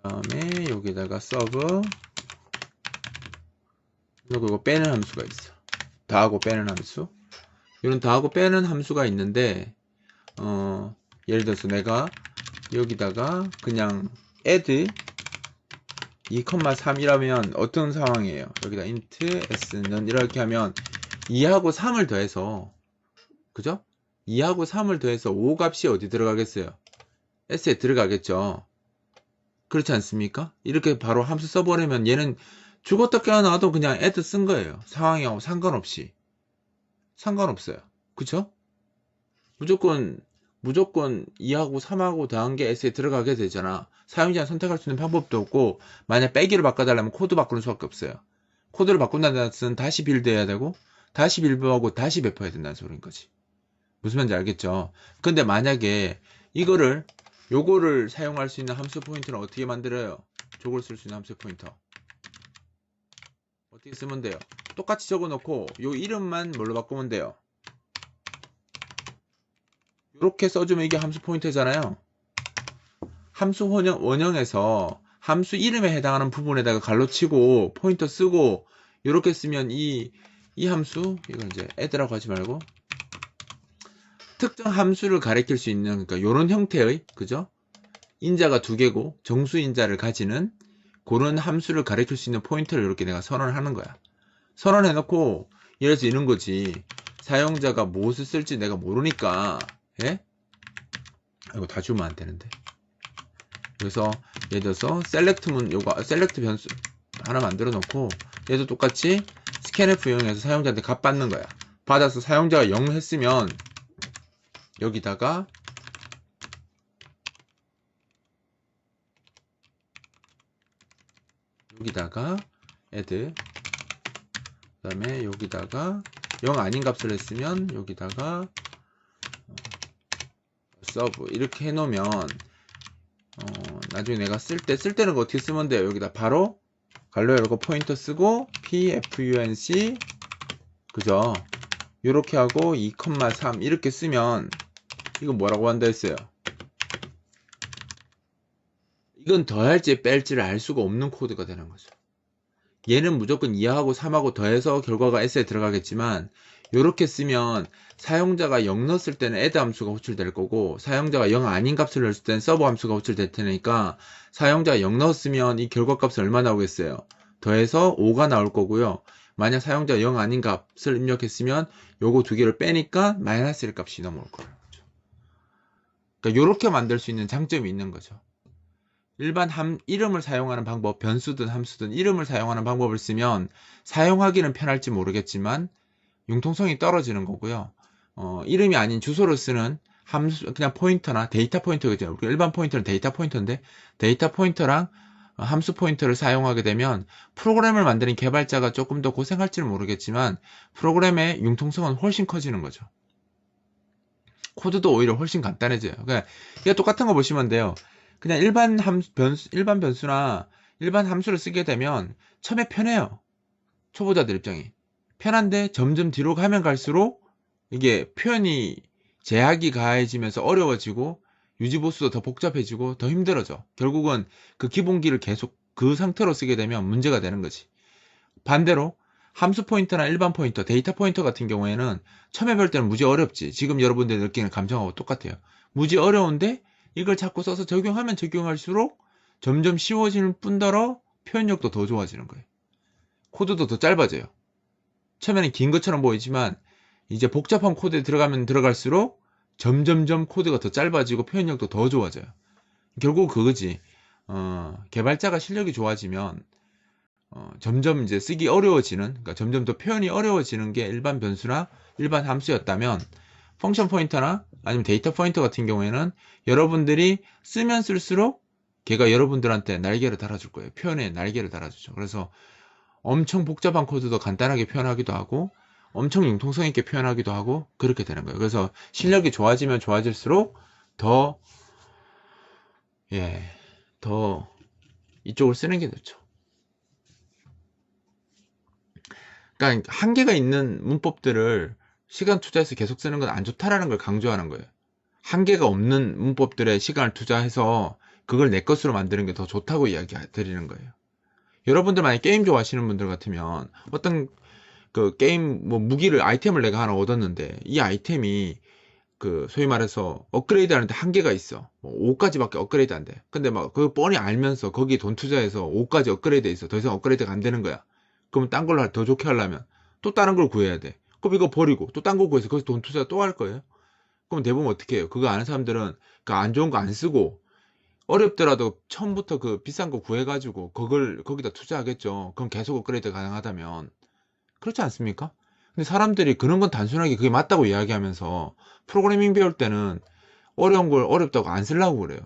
그 다음에 여기다가 서브 그리고 빼는 함수가 있어. 더하고 빼는 함수. 이런 더하고 빼는 함수가 있는데 예를 들어서 내가 여기다가 그냥 add 2,3이라면 어떤 상황이에요? 여기다 int s는 이렇게 하면 2하고 3을 더해서 그죠? 2하고 3을 더해서 5 값이 어디 들어가겠어요? s에 들어가겠죠. 그렇지 않습니까? 이렇게 바로 함수 써버리면 얘는 죽었다 깨어나도 그냥 add 쓴 거예요. 상황하고 상관없이. 상관없어요. 그쵸? 무조건 2하고 3하고 더한 게 S에 들어가게 되잖아. 사용자는 선택할 수 있는 방법도 없고 만약 빼기를 바꿔달라면 코드 바꾸는 수밖에 없어요. 코드를 바꾼다는 뜻은 다시 빌드해야 되고 다시 빌드하고 다시 배포해야 된다는 소리인 거지. 무슨 말인지 알겠죠? 근데 만약에 요거를 사용할 수 있는 함수 포인터는 어떻게 만들어요? 저걸 쓸 수 있는 함수 포인터 어떻게 쓰면 돼요? 똑같이 적어놓고 요 이름만 뭘로 바꾸면 돼요? 이렇게 써주면 이게 함수 포인터잖아요. 함수 원형에서 함수 이름에 해당하는 부분에다가 갈로치고 포인터 쓰고 이렇게 쓰면 이 함수 이건 이제 add라고 하지 말고 특정 함수를 가리킬 수 있는 그러니까 이런 형태의 그죠? 인자가 두 개고 정수 인자를 가지는 그런 함수를 가리킬 수 있는 포인터를 이렇게 내가 선언을 하는 거야. 선언해 놓고 예를 들어서 이런 거지. 사용자가 무엇을 쓸지 내가 모르니까 예? 이거 다 주면 안 되는데. 그래서 예를 들어서 셀렉트 변수 하나 만들어 놓고 얘도 똑같이 scanf 이용해서 사용자한테 값 받는 거야. 받아서 사용자가 0 했으면 여기다가 add 그 다음에 여기다가 0 아닌 값을 했으면 여기다가 서브 이렇게 해놓으면 나중에 내가 쓸 때는 어떻게 쓰면 돼요? 여기다 바로 갈로 열고 포인터 쓰고 pfunc 그죠? 이렇게 하고 2,3 이렇게 쓰면 이건 뭐라고 한다 했어요? 이건 더할지 뺄지를 알 수가 없는 코드가 되는 거죠. 얘는 무조건 2하고 3하고 더해서 결과가 S에 들어가겠지만 이렇게 쓰면 사용자가 0 넣었을 때는 add 함수가 호출될 거고 사용자가 0 아닌 값을 넣었을 때는 서브 함수가 호출될 테니까 사용자가 0 넣었으면 이 결과값은 얼마 나오겠어요? 더해서 5가 나올 거고요. 만약 사용자가 0 아닌 값을 입력했으면 요거 두 개를 빼니까 마이너스 1 값이 넘어올 거예요. 그러니까 이렇게 만들 수 있는 장점이 있는 거죠. 일반 이름을 사용하는 방법, 변수든 함수든 이름을 사용하는 방법을 쓰면 사용하기는 편할지 모르겠지만 융통성이 떨어지는 거고요. 이름이 아닌 주소를 쓰는 함수, 그냥 포인터나 데이터 포인터겠죠. 우리 일반 포인터는 데이터 포인터인데 데이터 포인터랑 함수 포인터를 사용하게 되면 프로그램을 만드는 개발자가 조금 더 고생할지는 모르겠지만 프로그램의 융통성은 훨씬 커지는 거죠. 코드도 오히려 훨씬 간단해져요. 그러니까 이게 똑같은 거 보시면 돼요. 그냥 일반 변수나 일반 함수를 쓰게 되면 처음에 편해요. 초보자들 입장이. 편한데 점점 뒤로 가면 갈수록 이게 표현이 제약이 가해지면서 어려워지고 유지보수도 더 복잡해지고 더 힘들어져. 결국은 그 기본기를 계속 그 상태로 쓰게 되면 문제가 되는 거지. 반대로 함수 포인터나 일반 포인터, 데이터 포인터 같은 경우에는 처음에 볼 때는 무지 어렵지. 지금 여러분들이 느끼는 감정하고 똑같아요. 무지 어려운데 이걸 자꾸 써서 적용하면 적용할수록 점점 쉬워지는 뿐더러 표현력도 더 좋아지는 거예요. 코드도 더 짧아져요. 처음에는 긴 것처럼 보이지만 이제 복잡한 코드에 들어가면 들어갈수록 점점점 코드가 더 짧아지고 표현력도 더 좋아져요. 결국 그거지. 개발자가 실력이 좋아지면 점점 이제 쓰기 어려워지는, 그러니까 점점 더 표현이 어려워지는 게 일반 변수나 일반 함수였다면 펑션 포인터나 아니면 데이터 포인터 같은 경우에는 여러분들이 쓰면 쓸수록 걔가 여러분들한테 날개를 달아줄 거예요. 표현에 날개를 달아주죠. 그래서 엄청 복잡한 코드도 간단하게 표현하기도 하고 엄청 융통성 있게 표현하기도 하고 그렇게 되는 거예요. 그래서 실력이 좋아지면 좋아질수록 더 이쪽을 쓰는 게 좋죠. 그러니까 한계가 있는 문법들을 시간 투자해서 계속 쓰는 건 안 좋다라는 걸 강조하는 거예요. 한계가 없는 문법들에 시간을 투자해서 그걸 내 것으로 만드는 게 더 좋다고 이야기 드리는 거예요. 여러분들 만약 게임 좋아하시는 분들 같으면 어떤 그 게임 뭐 무기를 아이템을 내가 하나 얻었는데 이 아이템이 그 소위 말해서 업그레이드 하는데 한계가 있어. 뭐 5까지밖에 업그레이드 안 돼. 근데 막 그 뻔히 알면서 거기에 돈 투자해서 5까지 업그레이드 있어. 더 이상 업그레이드가 안 되는 거야. 그러면 딴 걸로 더 좋게 하려면 또 다른 걸 구해야 돼. 그럼 이거 버리고 또 딴 거 구해서 거기서 돈 투자 또 할 거예요. 그럼 대부분 어떻게 해요? 그거 아는 사람들은 그 안 좋은 거 안 쓰고 어렵더라도 처음부터 그 비싼 거 구해가지고 그걸 거기다 투자하겠죠. 그럼 계속 업그레이드 가능하다면. 그렇지 않습니까? 근데 사람들이 그런 건 단순하게 그게 맞다고 이야기하면서 프로그래밍 배울 때는 어려운 걸 어렵다고 안 쓰려고 그래요.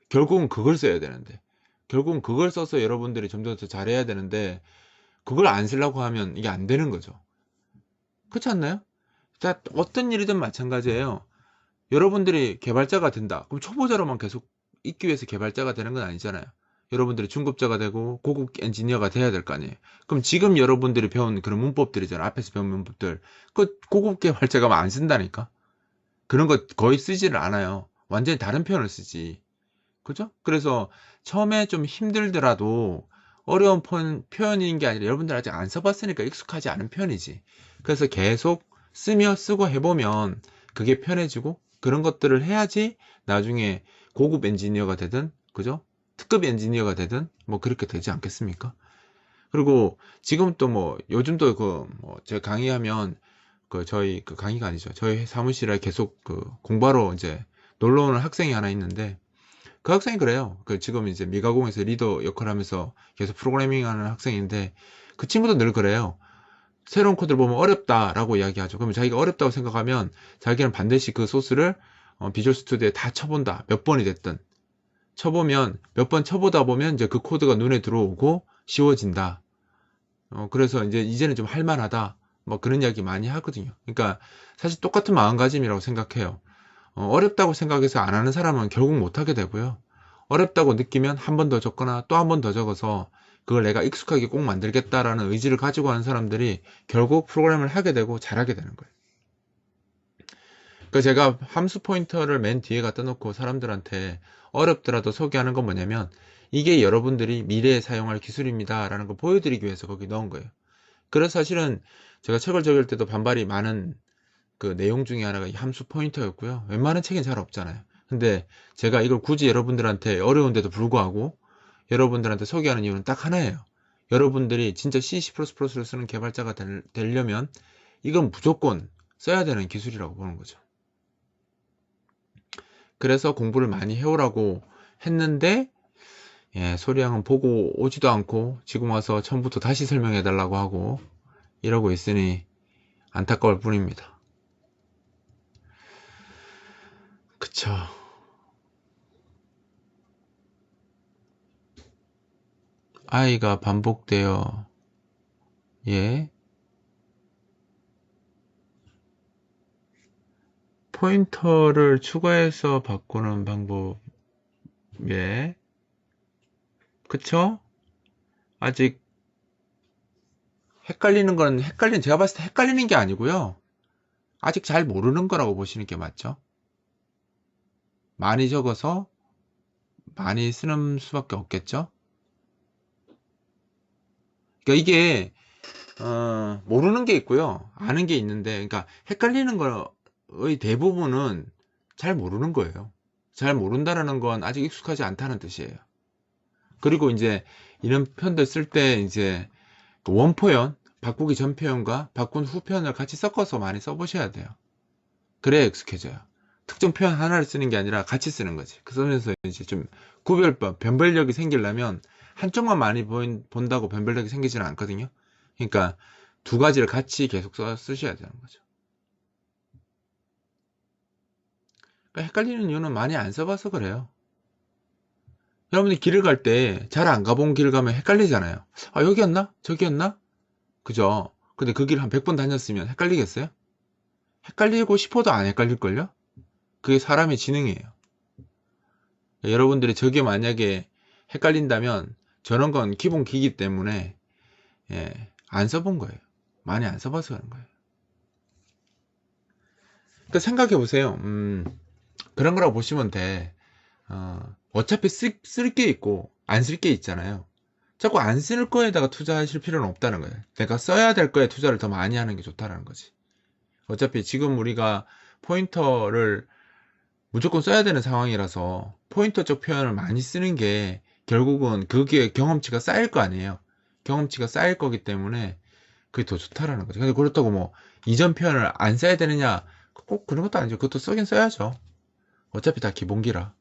결국은 그걸 써야 되는데. 결국은 그걸 써서 여러분들이 좀 더 잘해야 되는데 그걸 안 쓰려고 하면 이게 안 되는 거죠. 그렇지 않나요? 자, 어떤 일이든 마찬가지예요. 여러분들이 개발자가 된다. 그럼 초보자로만 계속 있기 위해서 개발자가 되는 건 아니잖아요. 여러분들이 중급자가 되고 고급 엔지니어가 돼야 될 거 아니에요. 그럼 지금 여러분들이 배운 그런 문법들이잖아요. 앞에서 배운 문법들. 그 고급 개발자가 안 쓴다니까? 그런 거 거의 쓰지를 않아요. 완전히 다른 표현을 쓰지. 그죠? 그래서 처음에 좀 힘들더라도 어려운 표현인 게 아니라 여러분들 아직 안 써봤으니까 익숙하지 않은 표현이지. 그래서 계속 쓰고 해보면 그게 편해지고 그런 것들을 해야지 나중에 고급 엔지니어가 되든, 그죠? 특급 엔지니어가 되든 뭐 그렇게 되지 않겠습니까? 그리고 지금 또 뭐 요즘도 그 뭐 제가 강의하면 그 저희 그 강의가 아니죠. 저희 사무실에 계속 그 공부하러 이제 놀러 오는 학생이 하나 있는데 그 학생이 그래요. 그 지금 이제 미가공에서 리더 역할을 하면서 계속 프로그래밍 하는 학생인데 그 친구도 늘 그래요. 새로운 코드를 보면 어렵다라고 이야기하죠. 그러면 자기가 어렵다고 생각하면 자기는 반드시 그 소스를 비주얼 스튜디오에 다 쳐본다. 몇 번이 됐든. 쳐보면 몇 번 쳐보다 보면 이제 그 코드가 눈에 들어오고 쉬워진다. 그래서 이제는 좀 할만하다. 뭐 그런 이야기 많이 하거든요. 그러니까 사실 똑같은 마음가짐이라고 생각해요. 어렵다고 생각해서 안 하는 사람은 결국 못하게 되고요. 어렵다고 느끼면 한 번 더 적거나 또 한 번 더 적어서 그걸 내가 익숙하게 꼭 만들겠다라는 의지를 가지고 하는 사람들이 결국 프로그램을 하게 되고 잘하게 되는 거예요. 그 제가 함수 포인터를 맨 뒤에 갖다 놓고 사람들한테 어렵더라도 소개하는 건 뭐냐면 이게 여러분들이 미래에 사용할 기술입니다 라는 거 보여드리기 위해서 거기 넣은 거예요. 그래서 사실은 제가 책을 적을 때도 반발이 많은 그 내용 중에 하나가 이 함수 포인터였고요. 웬만한 책엔 잘 없잖아요. 근데 제가 이걸 굳이 여러분들한테 어려운데도 불구하고 여러분들한테 소개하는 이유는 딱 하나예요. 여러분들이 진짜 C, C++를 쓰는 개발자가 되려면 이건 무조건 써야 되는 기술이라고 보는 거죠. 그래서 공부를 많이 해오라고 했는데 소리양은 보고 오지도 않고 지금 와서 처음부터 다시 설명해 달라고 하고 이러고 있으니 안타까울 뿐입니다. 그쵸. I가 반복되어 예 포인터를 추가해서 바꾸는 방법 예 그쵸? 아직 제가 봤을 때 헷갈리는 게 아니고요. 아직 잘 모르는 거라고 보시는 게 맞죠? 많이 적어서 많이 쓰는 수밖에 없겠죠? 그러니까 이게 모르는 게 있고요. 아는 게 있는데 그러니까 헷갈리는 거의 대부분은 잘 모르는 거예요. 잘 모른다라는 건 아직 익숙하지 않다는 뜻이에요. 그리고 이제 이런 표현들 쓸 때 이제 그 원표현, 바꾸기 전 표현과 바꾼 후 표현을 같이 섞어서 많이 써보셔야 돼요. 그래야 익숙해져요. 특정 표현 하나를 쓰는 게 아니라 같이 쓰는 거지. 그러면서 이제 좀 변별력이 생기려면 한쪽만 많이 본다고 변별력이 생기지는 않거든요. 그러니까 두 가지를 같이 계속 쓰셔야 되는 거죠. 그러니까 헷갈리는 이유는 많이 안 써봐서 그래요. 여러분이 길을 갈 때 잘 안 가본 길 가면 헷갈리잖아요. 아, 여기였나? 저기였나? 그죠? 근데 그 길 한 100번 다녔으면 헷갈리겠어요? 헷갈리고 싶어도 안 헷갈릴걸요? 그게 사람의 지능이에요. 여러분들이 저게 만약에 헷갈린다면 저런 건 기본기이기 때문에 안 써본 거예요. 많이 안 써봐서 그런 거예요. 그러니까 생각해 보세요. 그런 거라고 보시면 돼. 어차피 쓸 게 있고 안 쓸 게 있잖아요. 자꾸 안 쓸 거에다가 투자하실 필요는 없다는 거예요. 내가 써야 될 거에 투자를 더 많이 하는 게 좋다는 거지. 어차피 지금 우리가 포인터를 무조건 써야 되는 상황이라서 포인터 쪽 표현을 많이 쓰는 게 결국은 그게 경험치가 쌓일 거 아니에요. 경험치가 쌓일 거기 때문에 그게 더 좋다라는 거죠. 근데 그렇다고 뭐 이전 표현을 안 써야 되느냐? 꼭 그런 것도 아니죠. 그것도 쓰긴 써야죠. 어차피 다 기본기라.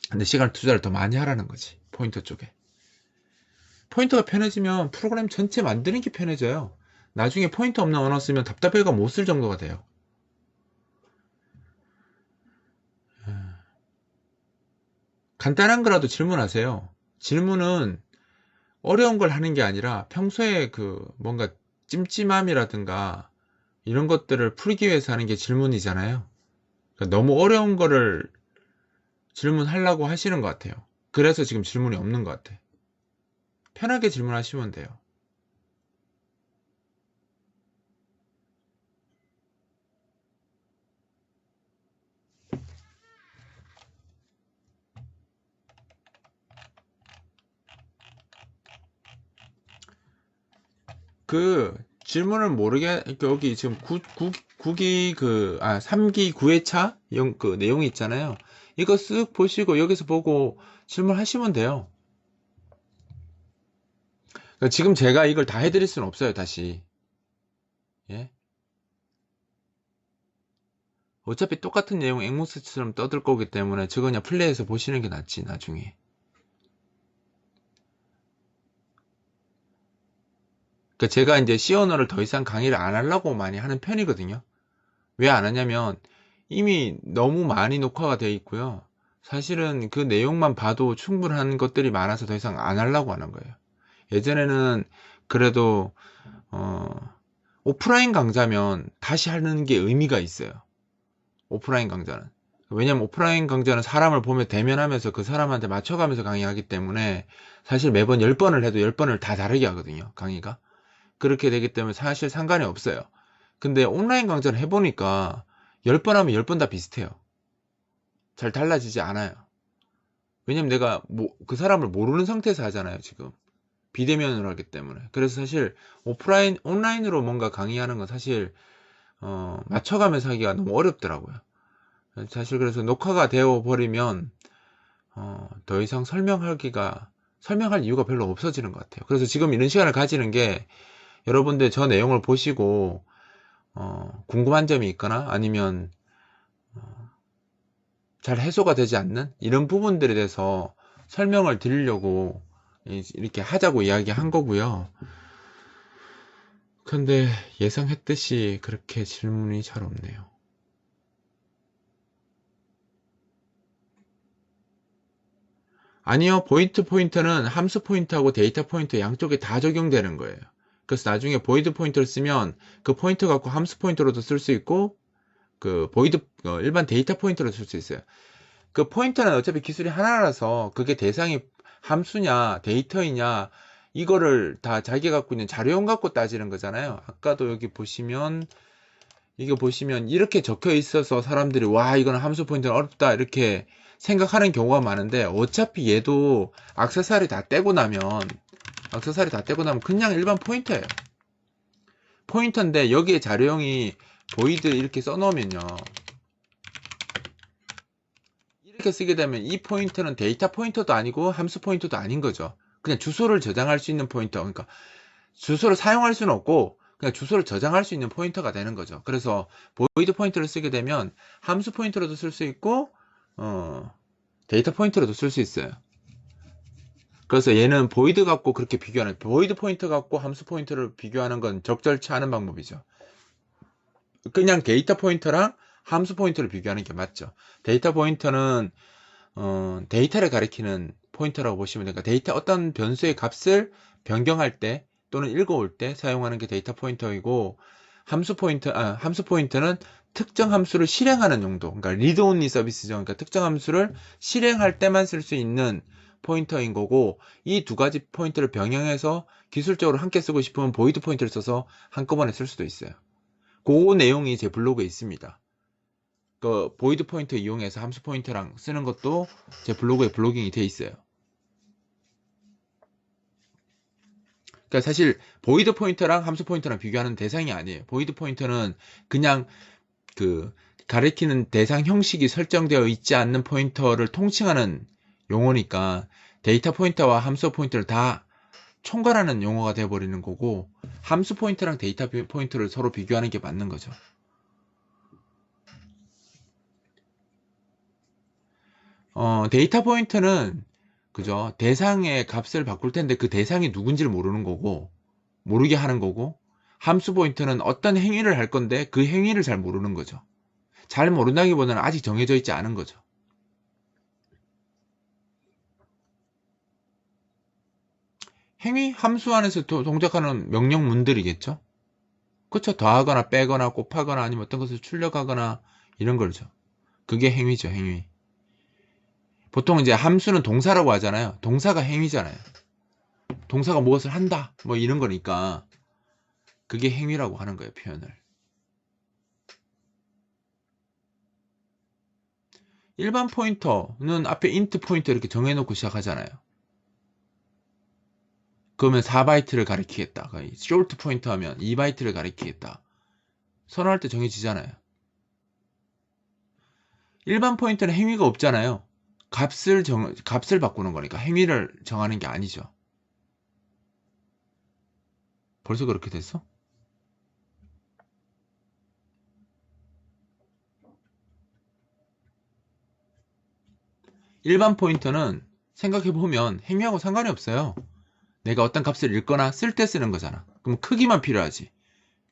근데 시간 투자를 더 많이 하라는 거지. 포인터 쪽에. 포인터가 편해지면 프로그램 전체 만드는 게 편해져요. 나중에 포인터 없는 언어 쓰면 답답해가 못 쓸 정도가 돼요. 간단한 거라도 질문하세요. 질문은 어려운 걸 하는 게 아니라 평소에 그 뭔가 찜찜함이라든가 이런 것들을 풀기 위해서 하는 게 질문이잖아요. 그러니까 너무 어려운 거를 질문하려고 하시는 것 같아요. 그래서 지금 질문이 없는 것 같아. 편하게 질문하시면 돼요. 그 질문을 모르게 여기 지금 9기 3기 9회차 그 내용이 있잖아요. 이거 쓱 보시고 여기서 보고 질문하시면 돼요. 그러니까 지금 제가 이걸 다 해드릴 수는 없어요, 다시. 예? 어차피 똑같은 내용 앵무새처럼 떠들 거기 때문에 저거 그냥 플레이해서 보시는 게 낫지, 나중에. 그러니까 제가 이제 C 언어를 더 이상 강의를 안 하려고 많이 하는 편이거든요. 왜 안 하냐면 이미 너무 많이 녹화가 되어 있고요. 사실은 그 내용만 봐도 충분한 것들이 많아서 더 이상 안 하려고 하는 거예요. 예전에는 그래도 어, 오프라인 강좌면 다시 하는 게 의미가 있어요. 오프라인 강좌는. 왜냐면 오프라인 강좌는 사람을 보며 대면하면서 그 사람한테 맞춰가면서 강의하기 때문에 사실 매번 10번을 해도 10번을 다 다르게 하거든요. 강의가. 그렇게 되기 때문에 사실 상관이 없어요. 근데 온라인 강좌를 해보니까 10번 하면 10번 다 비슷해요. 잘 달라지지 않아요. 왜냐면 내가 그 사람을 모르는 상태에서 하잖아요, 지금. 비대면으로 하기 때문에. 그래서 사실 온라인으로 뭔가 강의하는 건 사실, 맞춰가면서 하기가 너무 어렵더라고요. 사실 그래서 녹화가 되어 버리면, 더 이상 설명할 이유가 별로 없어지는 것 같아요. 그래서 지금 이런 시간을 가지는 게 여러분들 저 내용을 보시고, 궁금한 점이 있거나 아니면 잘 해소가 되지 않는 이런 부분들에 대해서 설명을 드리려고 이렇게 하자고 이야기한 거고요. 근데 예상했듯이 그렇게 질문이 잘 없네요. 아니요, 포인트는 함수 포인트하고 데이터 포인트 양쪽에 다 적용되는 거예요. 그래서 나중에 보이드 포인트를 쓰면 그 포인트 갖고 함수 포인트로도 쓸 수 있고 그 일반 데이터 포인트로 쓸 수 있어요. 그 포인터는 어차피 기술이 하나라서 그게 대상이 함수냐 데이터이냐 이거를 다 자기가 갖고 있는 자료형 갖고 따지는 거잖아요. 아까도 여기 보시면 이거 보시면 이렇게 적혀 있어서 사람들이 와 이거는 함수 포인터는 어렵다 이렇게 생각하는 경우가 많은데 어차피 얘도 액세서리 다 떼고 나면 그냥 일반 포인터예요. 포인터인데 여기에 자료형이 보이드 이렇게 써놓으면요. 이렇게 쓰게 되면 이 포인터는 데이터 포인터도 아니고 함수 포인터도 아닌 거죠. 그냥 주소를 저장할 수 있는 포인터. 그러니까 주소를 사용할 수는 없고 그냥 주소를 저장할 수 있는 포인터가 되는 거죠. 그래서 보이드 포인터를 쓰게 되면 함수 포인터로도 쓸 수 있고 데이터 포인터로도 쓸 수 있어요. 그래서 얘는 보이드 갖고 그렇게 비교하는 보이드 포인터 갖고 함수 포인터를 비교하는 건 적절치 않은 방법이죠. 그냥 데이터 포인터랑 함수 포인터를 비교하는 게 맞죠. 데이터 포인터는 데이터를 가리키는 포인터라고 보시면 되니까 데이터 어떤 변수의 값을 변경할 때 또는 읽어올 때 사용하는 게 데이터 포인터이고 함수 포인터는 특정 함수를 실행하는 용도, 그러니까 리드 온리 서비스죠. 그러니까 특정 함수를 실행할 때만 쓸 수 있는 포인터인 거고 이 두 가지 포인터를 병행해서 기술적으로 함께 쓰고 싶으면 보이드 포인터를 써서 한꺼번에 쓸 수도 있어요. 그 내용이 제 블로그에 있습니다. 그 보이드 포인터 이용해서 함수 포인터랑 쓰는 것도 제 블로그에 블로깅이 돼 있어요. 그러니까 사실 보이드 포인터랑 함수 포인터랑 비교하는 대상이 아니에요. 보이드 포인터는 그냥 그 가리키는 대상 형식이 설정되어 있지 않는 포인터를 통칭하는 용어니까 데이터 포인터와 함수 포인터를 다 총괄하는 용어가 되어버리는 거고, 함수 포인터랑 데이터 포인터를 서로 비교하는 게 맞는 거죠. 데이터 포인터는 그죠? 대상의 값을 바꿀 텐데 그 대상이 누군지를 모르는 거고, 모르게 하는 거고, 함수 포인터는 어떤 행위를 할 건데 그 행위를 잘 모르는 거죠. 잘 모른다기보다는 아직 정해져 있지 않은 거죠. 행위, 함수 안에서 동작하는 명령문들이겠죠? 그쵸? 더하거나 빼거나 곱하거나 아니면 어떤 것을 출력하거나 이런 거죠. 그게 행위죠, 행위. 보통 이제 함수는 동사라고 하잖아요. 동사가 행위잖아요. 동사가 무엇을 한다, 뭐 이런 거니까 그게 행위라고 하는 거예요, 표현을. 일반 포인터는 앞에 int 포인터 이렇게 정해놓고 시작하잖아요. 그러면 4바이트를 가리키겠다. short 포인터 하면 2바이트를 가리키겠다. 선언할 때 정해지잖아요. 일반 포인터는 행위가 없잖아요. 값을 바꾸는 거니까 행위를 정하는 게 아니죠. 벌써 그렇게 됐어? 일반 포인터는 생각해보면 행위하고 상관이 없어요. 내가 어떤 값을 읽거나 쓸 때 쓰는 거잖아. 그럼 크기만 필요하지.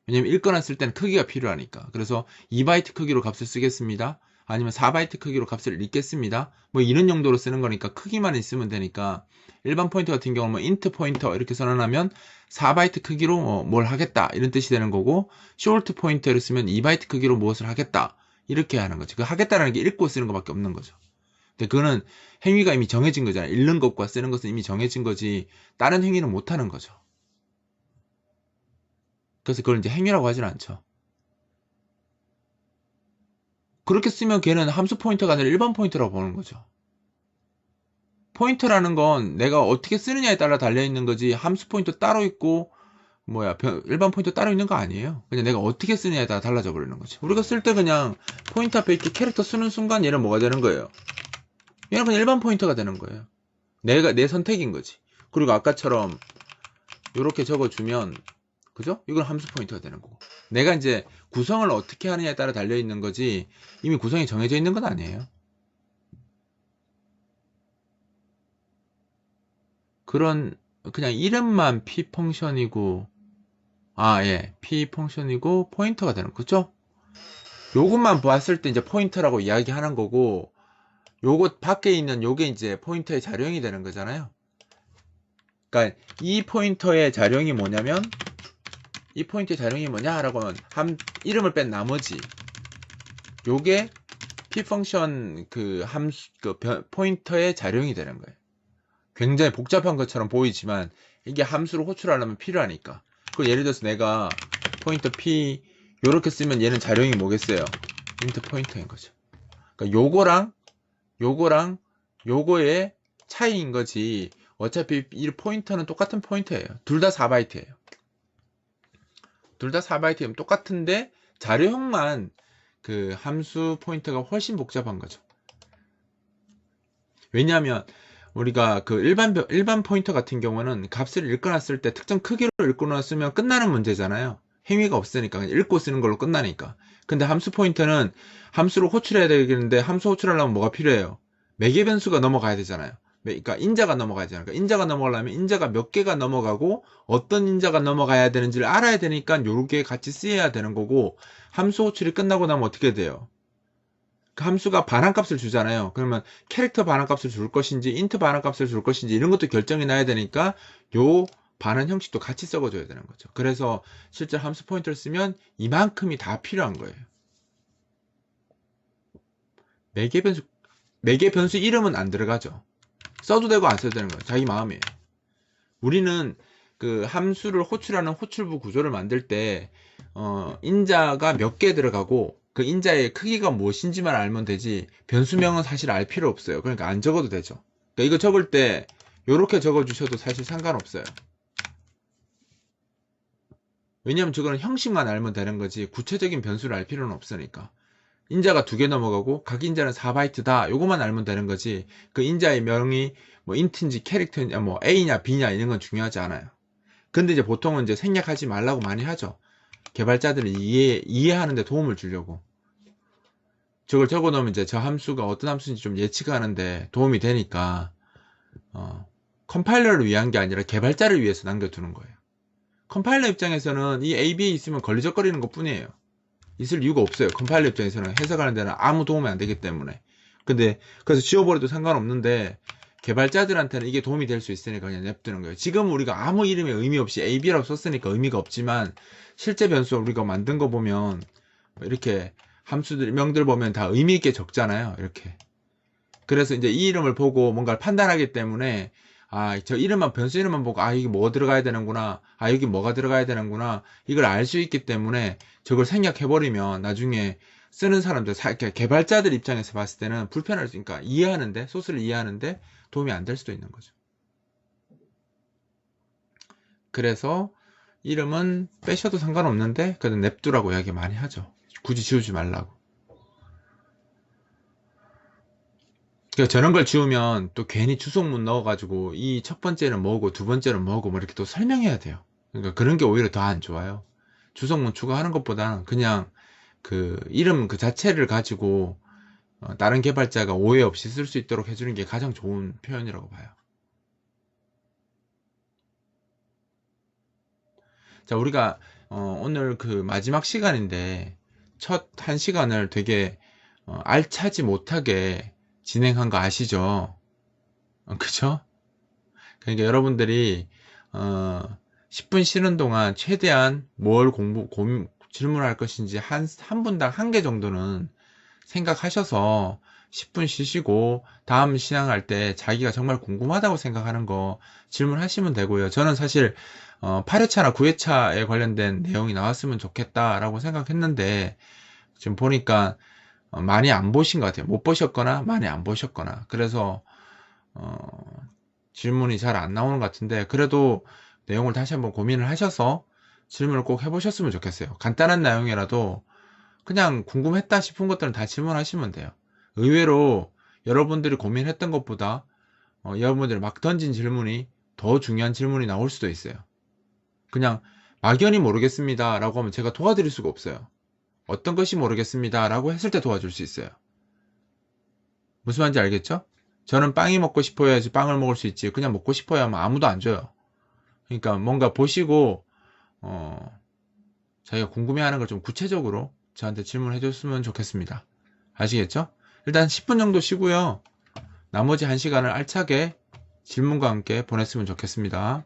왜냐면 읽거나 쓸 때는 크기가 필요하니까. 그래서 2바이트 크기로 값을 쓰겠습니다. 아니면 4바이트 크기로 값을 읽겠습니다. 뭐 이런 용도로 쓰는 거니까 크기만 있으면 되니까, 일반 포인터 같은 경우는 뭐 int 포인터 이렇게 선언하면 4바이트 크기로 뭘 하겠다 이런 뜻이 되는 거고, short 포인터를 쓰면 2바이트 크기로 무엇을 하겠다 이렇게 하는 거죠. 그 하겠다라는 게 읽고 쓰는 것밖에 없는 거죠. 근데 그거는 행위가 이미 정해진 거잖아요. 읽는 것과 쓰는 것은 이미 정해진 거지 다른 행위는 못 하는 거죠. 그래서 그걸 이제 행위라고 하진 않죠. 그렇게 쓰면 걔는 함수 포인터가 아니라 일반 포인터라고 보는 거죠. 포인터라는 건 내가 어떻게 쓰느냐에 따라 달려있는 거지, 함수 포인터 따로 있고 일반 포인터 따로 있는 거 아니에요. 그냥 내가 어떻게 쓰느냐에 따라 달라져 버리는 거지. 우리가 쓸 때 그냥 포인터 앞에 이렇게 캐릭터 쓰는 순간 얘는 뭐가 되는 거예요? 얘는 그냥 일반 포인터가 되는 거예요. 내 선택인 거지. 그리고 아까처럼 이렇게 적어주면, 그죠? 이건 함수 포인터가 되는 거고. 내가 이제 구성을 어떻게 하느냐에 따라 달려있는 거지 이미 구성이 정해져 있는 건 아니에요. 그런 그냥 이름만 p 펑션이고, p 펑션이고 포인터가 되는 거죠. 요것만 봤을 때 이제 포인터라고 이야기하는 거고, 요것 밖에 있는 요게 이제 포인터의 자령이 되는 거잖아요. 그러니까 이 포인터의 자령이 뭐냐면, 이 포인트의 자령이 뭐냐라고 하면 이름을 뺀 나머지 요게 p 펑션 포인터의 자령이 되는 거예요. 굉장히 복잡한 것처럼 보이지만 이게 함수로 호출하려면 필요하니까. 그 예를 들어서 내가 포인터 p 요렇게 쓰면 얘는 자령이 뭐겠어요? int 포인터인 거죠. 그러니까 요거랑 요거의 차이인 거지, 어차피 이 포인터는 똑같은 포인터예요. 둘 다 4바이트예요. 둘 다 4바이트면 똑같은데 자료형만 그 함수 포인터가 훨씬 복잡한 거죠. 왜냐하면 우리가 그 일반 포인터 같은 경우는 값을 읽거나 쓸 때 특정 크기로 읽거나 쓰면 끝나는 문제잖아요. 행위가 없으니까 그냥 읽고 쓰는 걸로 끝나니까. 근데 함수 포인터는 함수로 호출해야 되겠는데, 함수 호출하려면 뭐가 필요해요? 매개 변수가 넘어가야 되잖아요. 그러니까 인자가 넘어가야 되잖아요. 그러니까 인자가 넘어가려면 인자가 몇 개가 넘어가고 어떤 인자가 넘어가야 되는지를 알아야 되니까 요렇게 같이 쓰여야 되는 거고, 함수 호출이 끝나고 나면 어떻게 돼요? 그 함수가 반환값을 주잖아요. 그러면 캐릭터 반환값을 줄 것인지 인트 반환값을 줄 것인지 이런 것도 결정이 나야 되니까 요 반환 형식도 같이 썩어줘야 되는 거죠. 그래서 실제 함수 포인터를 쓰면 이만큼이 다 필요한 거예요. 매개 변수 이름은 안 들어가죠. 써도 되고 안 써도 되는 거예요. 자기 마음이에요. 우리는 그 함수를 호출하는 호출부 구조를 만들 때 인자가 몇 개 들어가고 그 인자의 크기가 무엇인지만 알면 되지 변수명은 사실 알 필요 없어요. 그러니까 안 적어도 되죠. 그러니까 이거 적을 때 요렇게 적어 주셔도 사실 상관없어요. 왜냐면 저거는 형식만 알면 되는 거지 구체적인 변수를 알 필요는 없으니까. 인자가 2개 넘어가고 각 인자는 4바이트다 요거만 알면 되는 거지 그 인자의 명이 뭐 인트인지 캐릭터인지 뭐 A냐 B냐 이런 건 중요하지 않아요. 근데 이제 보통은 이제 생략하지 말라고 많이 하죠. 개발자들이 이해하는 데 도움을 주려고. 저걸 적어 놓으면 이제 저 함수가 어떤 함수인지 좀 예측하는데 도움이 되니까 컴파일러를 위한 게 아니라 개발자를 위해서 남겨두는 거예요. 컴파일러 입장에서는 이 A, B에 있으면 걸리적거리는 것 뿐이에요. 있을 이유가 없어요. 컴파일러 입장에서는 해석하는 데는 아무 도움이 안 되기 때문에. 근데 그래서 지워버려도 상관없는데 개발자들한테는 이게 도움이 될 수 있으니까 그냥 냅두는 거예요. 지금 우리가 아무 이름에 의미 없이 AB라고 썼으니까 의미가 없지만 실제 변수 우리가 만든 거 보면 이렇게 함수들 명들 보면 다 의미 있게 적잖아요. 이렇게. 그래서 이제 이 이름을 보고 뭔가를 판단하기 때문에 저 이름만 변수 이름만 보고 이게 뭐 들어가야 되는구나. 여기 뭐가 들어가야 되는구나. 이걸 알 수 있기 때문에 저걸 생략해 버리면 나중에 쓰는 사람들 개발자들 입장에서 봤을 때는 불편할 수 있으니까 이해하는데 소스를 이해하는데 도움이 안 될 수도 있는 거죠. 그래서 이름은 빼셔도 상관없는데 그래도 냅두라고 이야기 많이 하죠. 굳이 지우지 말라고. 그러니까 저런 걸 지우면 또 괜히 주소문 넣어가지고 이 첫 번째는 뭐고 두 번째는 뭐고 뭐 이렇게 또 설명해야 돼요. 그러니까 그런 게 오히려 더 안 좋아요. 주소문 추가하는 것보다는 그냥 그 이름 그 자체를 가지고 다른 개발자가 오해 없이 쓸 수 있도록 해주는 게 가장 좋은 표현이라고 봐요. 자, 우리가 오늘 그 마지막 시간인데 첫 한 시간을 되게 알차지 못하게 진행한 거 아시죠? 그죠? 그러니까 여러분들이 10분 쉬는 동안 최대한 뭘 질문할 것인지 한 분당 1개 정도는 생각하셔서 10분 쉬시고 다음 시행할 때 자기가 정말 궁금하다고 생각하는 거 질문하시면 되고요. 저는 사실 8회차나 9회차에 관련된 내용이 나왔으면 좋겠다라고 생각했는데 지금 보니까 많이 안 보신 것 같아요. 못 보셨거나 많이 안 보셨거나 그래서 질문이 잘 안 나오는 것 같은데 그래도 내용을 다시 한번 고민을 하셔서 질문을 꼭 해보셨으면 좋겠어요. 간단한 내용이라도 그냥 궁금했다 싶은 것들은 다 질문하시면 돼요. 의외로 여러분들이 고민했던 것보다 여러분들이 막 던진 질문이 더 중요한 질문이 나올 수도 있어요. 그냥 막연히 모르겠습니다 라고 하면 제가 도와드릴 수가 없어요. 어떤 것이 모르겠습니다 라고 했을 때 도와줄 수 있어요. 무슨 말인지 알겠죠? 저는 빵이 먹고 싶어야지 빵을 먹을 수 있지 그냥 먹고 싶어야 하면 아무도 안 줘요. 그러니까 뭔가 보시고 자기가 궁금해하는 걸 좀 구체적으로 저한테 질문해 줬으면 좋겠습니다. 아시겠죠? 일단 10분 정도 쉬고요. 나머지 1시간을 알차게 질문과 함께 보냈으면 좋겠습니다.